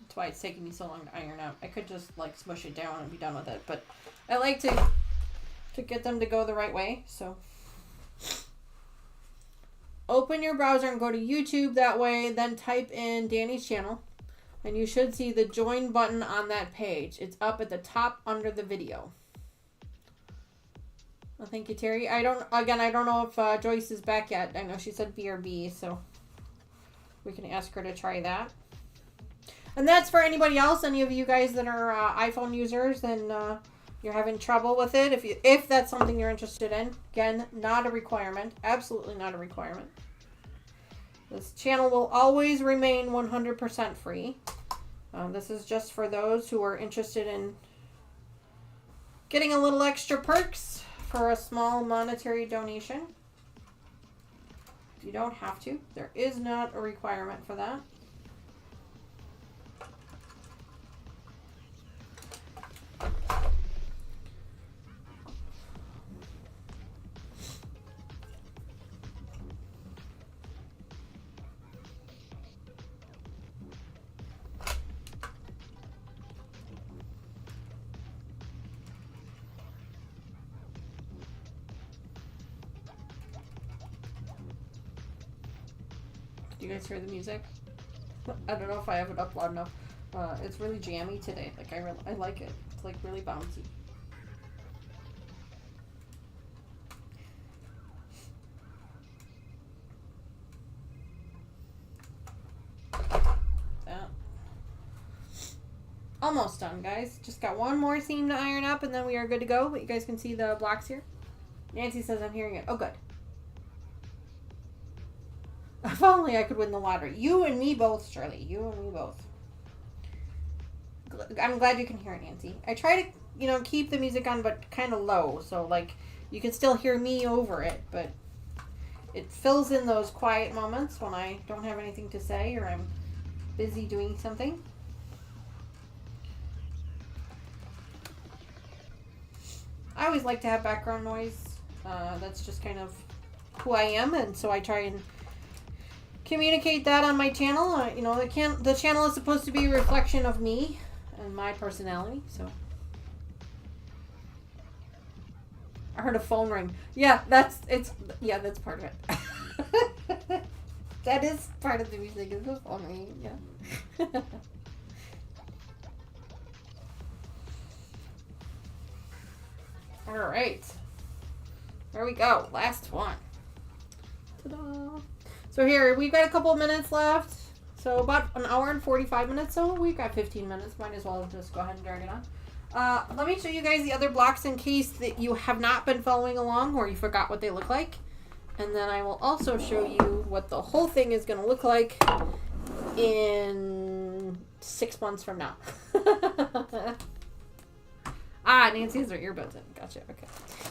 that's why it's taking me so long to iron out. I could just like smush it down and be done with it, but I like to get them to go the right way. So open your browser and go to YouTube that way, then type in Danny's channel, and you should see the join button on that page. It's up at the top under the video. Well, thank you, Terry. I don't know if Joyce is back yet. I know she said BRB, so we can ask her to try that. And that's for anybody else, any of you guys that are iPhone users and you're having trouble with it. If that's something you're interested in, again, not a requirement. Absolutely not a requirement. This channel will always remain 100% free. This is just for those who are interested in getting a little extra perks for a small monetary donation. You don't have to. There is not a requirement for that. Do you guys hear the music? I don't know if I have it up loud enough. It's really jammy today. Like I like it. It's like really bouncy. That. Almost done, guys. Just got one more seam to iron up, and then we are good to go. But you guys can see the blocks here. Nancy says I'm hearing it. Oh, good. If only I could win the lottery. You and me both, Shirley. You and me both. I'm glad you can hear it, Nancy. I try to, keep the music on, but kind of low. So, like, you can still hear me over it, but it fills in those quiet moments when I don't have anything to say or I'm busy doing something. I always like to have background noise. That's just kind of who I am, and so I try and communicate that on my channel. The channel is supposed to be a reflection of me and my personality. So I heard a phone ring. Yeah, that's part of it. That is part of the music. Is the phone ringing? Yeah. All right, there we go. Last one. Ta-da! So here, we've got a couple of minutes left. So about an hour and 45 minutes. So we've got 15 minutes. Might as well just go ahead and turn it on. Let me show you guys the other blocks in case that you have not been following along or you forgot what they look like. And then I will also show you what the whole thing is going to look like in 6 months from now. Nancy has her earbuds in. Gotcha. Okay.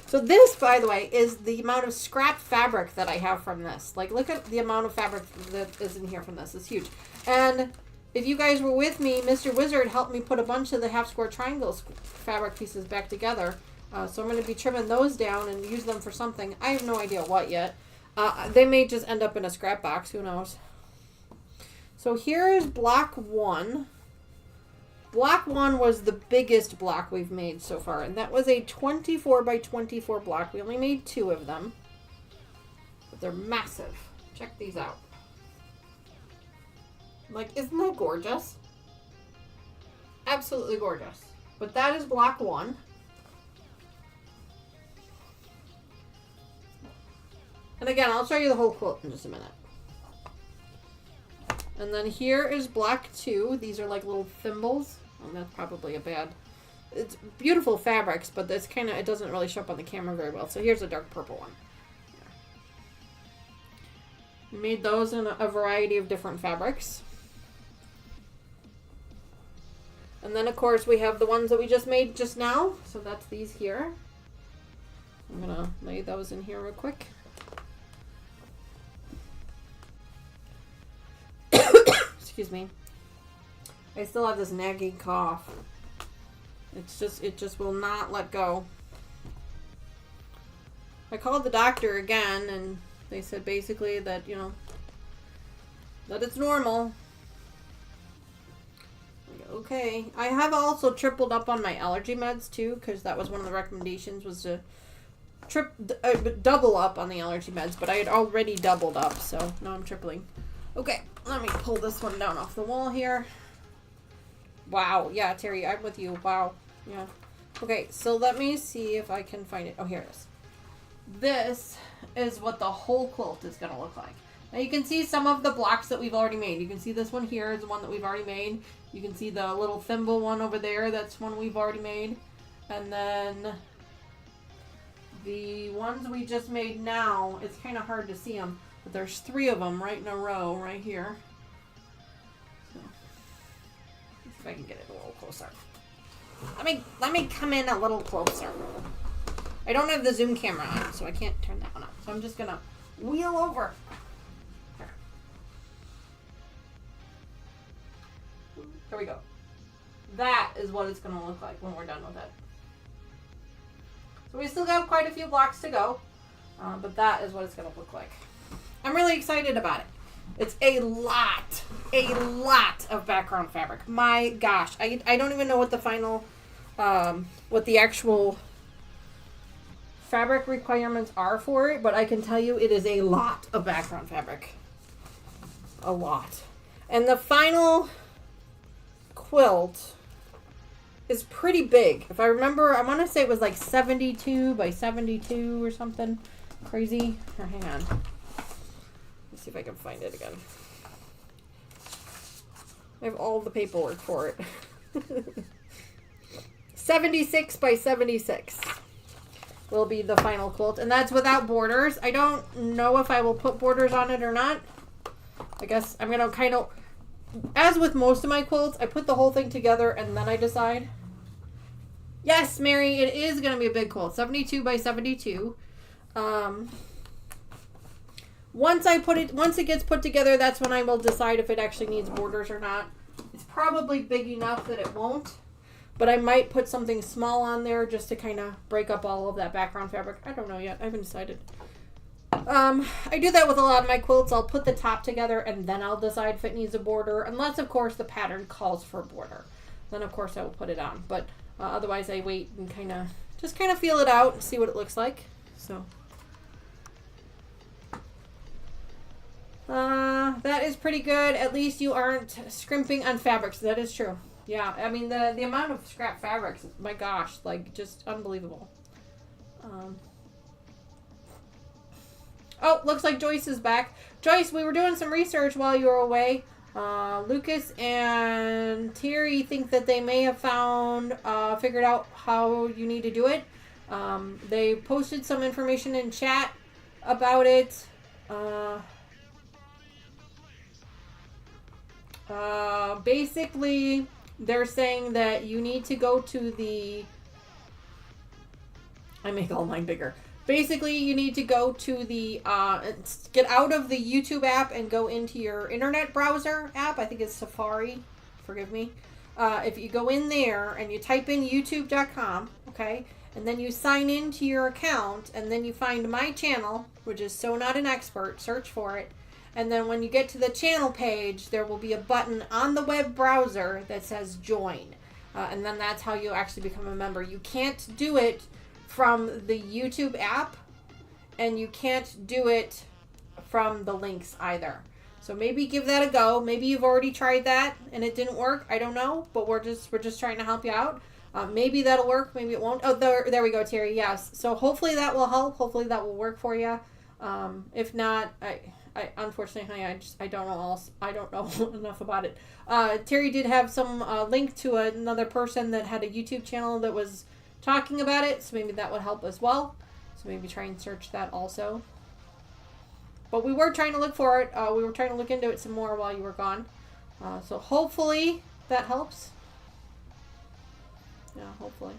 So this, by the way, is the amount of scrap fabric that I have from this. Like, look at the amount of fabric that is in here from this. It's huge. And if you guys were with me, Mr. Wizard helped me put a bunch of the half square triangle fabric pieces back together. So I'm going to be trimming those down and use them for something. I have no idea what yet. They may just end up in a scrap box. Who knows? So here is block 1. Block 1 was the biggest block we've made so far, and that was a 24 by 24 block. We only made 2 of them, but they're massive. Check these out. Like, isn't that gorgeous? Absolutely gorgeous. But that is block 1. And again, I'll show you the whole quilt in just a minute. And then here is block 2. These are like little thimbles. Oh, that's probably a bad... It's beautiful fabrics, but it's kind of... It doesn't really show up on the camera very well. So here's a dark purple one. We made those in a variety of different fabrics. And then, of course, we have the ones that we just made just now. So that's these here. I'm going to lay those in here real quick. Excuse me. I still have this nagging cough. It just will not let go. I called the doctor again and they said basically that, that it's normal. Okay. I have also tripled up on my allergy meds too, because that was one of the recommendations, was to double up on the allergy meds, but I had already doubled up, so now I'm tripling. Okay, let me pull this one down off the wall here. Wow, yeah, Terry, I'm with you. Wow, yeah. Okay, so let me see if I can find it. Oh, here it is. This is what the whole quilt is going to look like. Now you can see some of the blocks that we've already made. You can see this one here is the one that we've already made. You can see the little thimble one over there. That's one we've already made. And then the ones we just made now, it's kind of hard to see them, but there's 3 of them right in a row right here. So, let's see if I can get it a little closer. Let me come in a little closer. I don't have the zoom camera on, so I can't turn that one up. So I'm just gonna wheel over. There we go. That is what it's gonna look like when we're done with it. So we still got quite a few blocks to go, but that is what it's gonna look like. I'm really excited about it. It's a lot of background fabric. My gosh, I don't even know what the final, what the actual fabric requirements are for it, but I can tell you it is a lot of background fabric. A lot. And the final quilt is pretty big. If I remember, I want to say it was like 72 by 72 or something crazy. Here, hang on. Let's see if I can find it again. I have all the paperwork for it. 76 by 76 will be the final quilt, and that's without borders. I don't know if I will put borders on it or not. I guess I'm gonna kind of, as with most of my quilts, I put the whole thing together and then I decide. Yes, Mary, it is gonna be a big quilt, 72 by 72. Once it gets put together, that's when I will decide if it actually needs borders or not. It's probably big enough that it won't, but I might put something small on there just to kind of break up all of that background fabric. I don't know yet. I haven't decided. I do that with a lot of my quilts. I'll put the top together and then I'll decide if it needs a border, unless of course the pattern calls for a border. Then of course I will put it on. But otherwise I wait and kind of feel it out and see what it looks like. So that is pretty good. At least you aren't scrimping on fabrics. That is true. Yeah, I mean, the amount of scrap fabrics, my gosh, like, just unbelievable. Oh, looks like Joyce is back. Joyce, we were doing some research while you were away. Lucas and Terry think that they may have figured out how you need to do it. They posted some information in chat about it. Basically, they're saying that you need to go to the... I make all mine bigger. Basically, you need to go to the... get out of the YouTube app and go into your internet browser app. I think it's Safari. Forgive me. If you go in there and you type in youtube.com, okay, and then you sign into your account, and then you find my channel, which is So Not an Expert, search for it. And then when you get to the channel page, there will be a button on the web browser that says join. And then that's how you actually become a member. You can't do it from the YouTube app, and you can't do it from the links either. So maybe give that a go. Maybe you've already tried that and it didn't work. I don't know, but we're just trying to help you out. Maybe that'll work. Maybe it won't. Oh, there we go, Terry. Yes. So hopefully that will help. Hopefully that will work for you. If not, I unfortunately, I don't know I don't know enough about it. Terry did have some link to another person that had a YouTube channel that was talking about it, so maybe that would help as well. So maybe try and search that also. But we were trying to look for it. We were trying to look into it some more while you were gone. So hopefully that helps. Yeah, hopefully.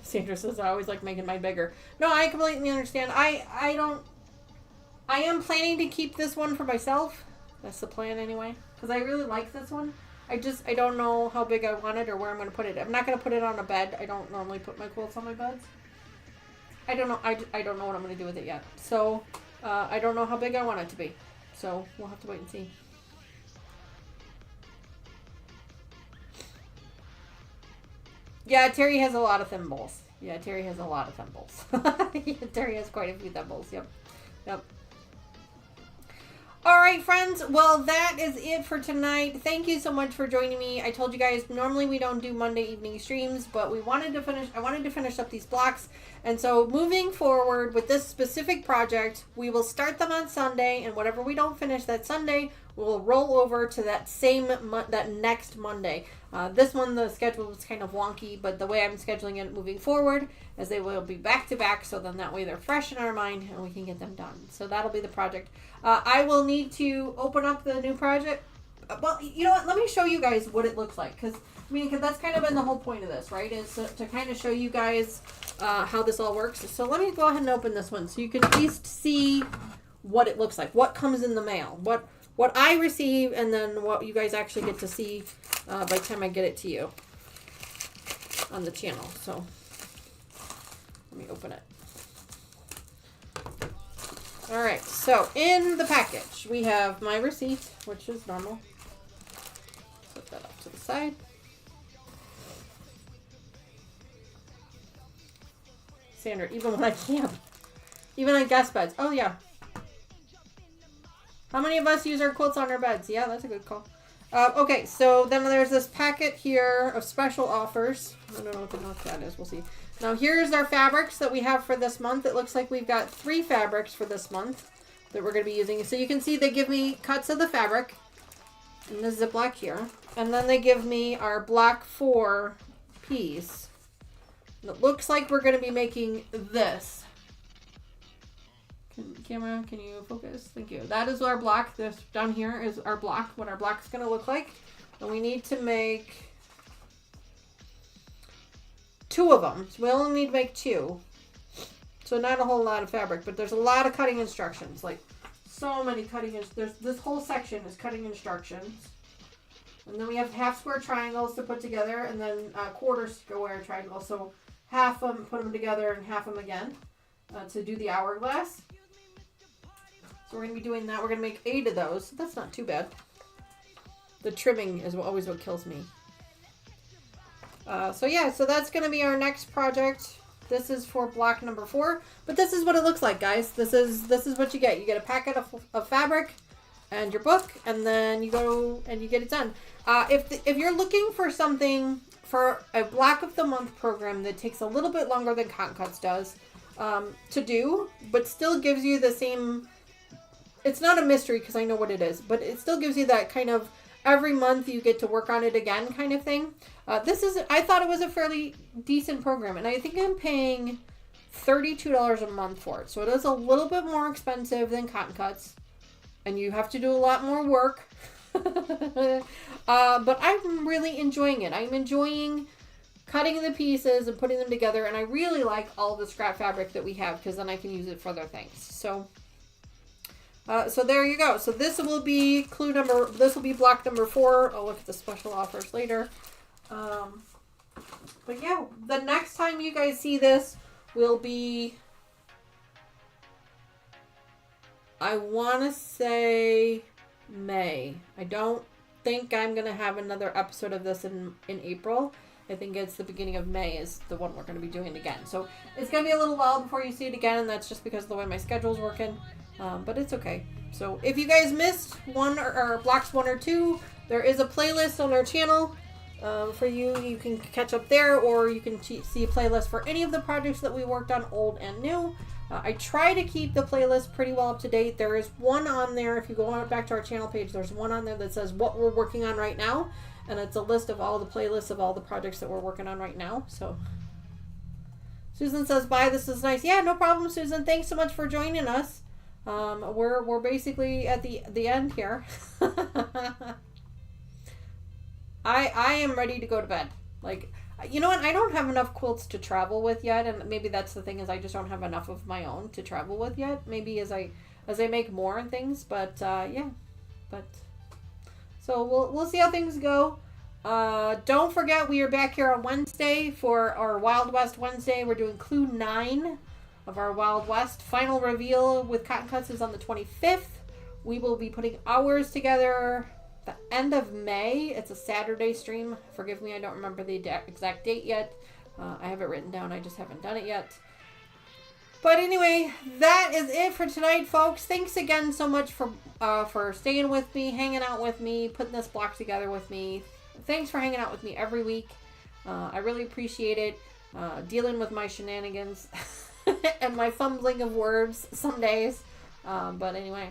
Sandra says, I always like making mine bigger. No, I completely understand. I am planning to keep this one for myself. That's the plan anyway. Because I really like this one. I don't know how big I want it or where I'm going to put it. I'm not going to put it on a bed. I don't normally put my quilts on my beds. I don't know. I don't know what I'm going to do with it yet. So, I don't know how big I want it to be. So, we'll have to wait and see. Yeah, Terry has a lot of thimbles. Yeah, Terry has a lot of thimbles. Yeah, Terry has quite a few thimbles. Yep. Yep. All right, friends. Well, that is it for tonight. Thank you so much for joining me. I told you guys normally we don't do Monday evening streams, but I wanted to finish up these blocks. And so moving forward with this specific project, we will start them on Sunday, and whatever we don't finish that Sunday, we'll roll over to that next Monday. This one, the schedule was kind of wonky, but the way I'm scheduling it moving forward is they will be back to back, so then that way they're fresh in our mind and we can get them done. So that'll be the project. I will need to open up the new project. Well, you know what? Let me show you guys what it looks like, because that's kind of been the whole point of this, right? Is to kind of show you guys how this all works. So let me go ahead and open this one so you can at least see what it looks like, what comes in the mail, what I receive, and then what you guys actually get to see by the time I get it to you on the channel. So let me open it. All right, so in the package, we have my receipt, which is normal. Put that up to the side. Sandra, even when I camp, even on guest beds. Oh, yeah. How many of us use our quilts on our beds? Yeah, that's a good call. Okay, so then there's this packet here of special offers. I don't know what the heck that is. We'll see. Now, here's our fabrics that we have for this month. It looks like we've got 3 fabrics for this month that we're going to be using. So you can see they give me cuts of the fabric in the Ziploc here. And then they give me our block 4 piece. And it looks like we're going to be making this. Camera, can you focus? Thank you. That is our block. This down here is our block, what our block is going to look like. And we need to make 2 of them. So we only need to make 2. So not a whole lot of fabric, but there's a lot of cutting instructions. Like so many cutting instructions. This whole section is cutting instructions. And then we have half square triangles to put together, and then quarter square triangles. So half of them, put them together, and half of them again to do the hourglass. So we're going to be doing that. We're going to make 8 of those. So that's not too bad. The trimming is always what kills me. So yeah, so that's going to be our next project. This is for block number 4. But this is what it looks like, guys. This is what you get. You get a packet of fabric and your book, and then you go and you get it done. If you're looking for something for a block of the month program that takes a little bit longer than Cotton Cuts does to do, but still gives you the same... It's not a mystery because I know what it is, but it still gives you that kind of every month you get to work on it again kind of thing. I thought it was a fairly decent program, and I think I'm paying $32 a month for it. So it is a little bit more expensive than Cotton Cuts, and you have to do a lot more work. But I'm really enjoying it. I'm enjoying cutting the pieces and putting them together, and I really like all the scrap fabric that we have because then I can use it for other things. So there you go. So this will be block number 4. I'll look at the special offers later. But yeah, the next time you guys see this will be, I want to say May. I don't think I'm going to have another episode of this in April. I think it's the beginning of May is the one we're going to be doing again. So it's going to be a little while before you see it again, and that's just because of the way my schedule's working. But it's okay. So if you guys missed one or blocks 1 or 2, there is a playlist on our channel for you. You can catch up there, or you can see a playlist for any of the projects that we worked on, old and new. I try to keep the playlist pretty well up to date. There is one on there. If you go on back to our channel page, there's one on there that says what we're working on right now. And it's a list of all the playlists of all the projects that we're working on right now. So Susan says, bye. This is nice. Yeah, no problem, Susan. Thanks so much for joining us. We're basically at the end here. I am ready to go to bed. Like, you know what? I don't have enough quilts to travel with yet, and maybe that's the thing, is I just don't have enough of my own to travel with yet. Maybe as I make more and things, but yeah. But so we'll see how things go. Don't forget, we are back here on Wednesday for our Wild West Wednesday. We're doing Clue 9 of our Wild West. Final reveal with Cotton Cuts is on the 25th. We will be putting ours together the end of May. It's a Saturday stream. Forgive me, I don't remember the exact date yet. I have it written down. I just haven't done it yet. But anyway, that is it for tonight, folks. Thanks again so much for staying with me, hanging out with me, putting this block together with me. Thanks for hanging out with me every week. I really appreciate it. Dealing with my shenanigans and my fumbling of words some days. But anyway.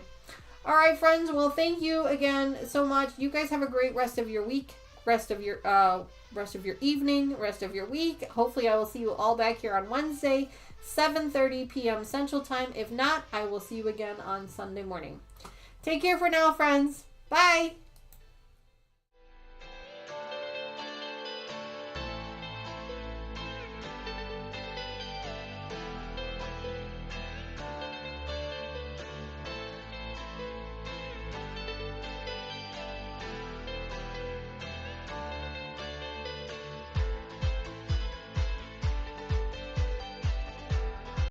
Alright, friends. Well, thank you again so much. You guys have a great rest of your week. Rest of your evening. Rest of your week. Hopefully, I will see you all back here on Wednesday, 7:30 p.m. Central Time. If not, I will see you again on Sunday morning. Take care for now, friends. Bye.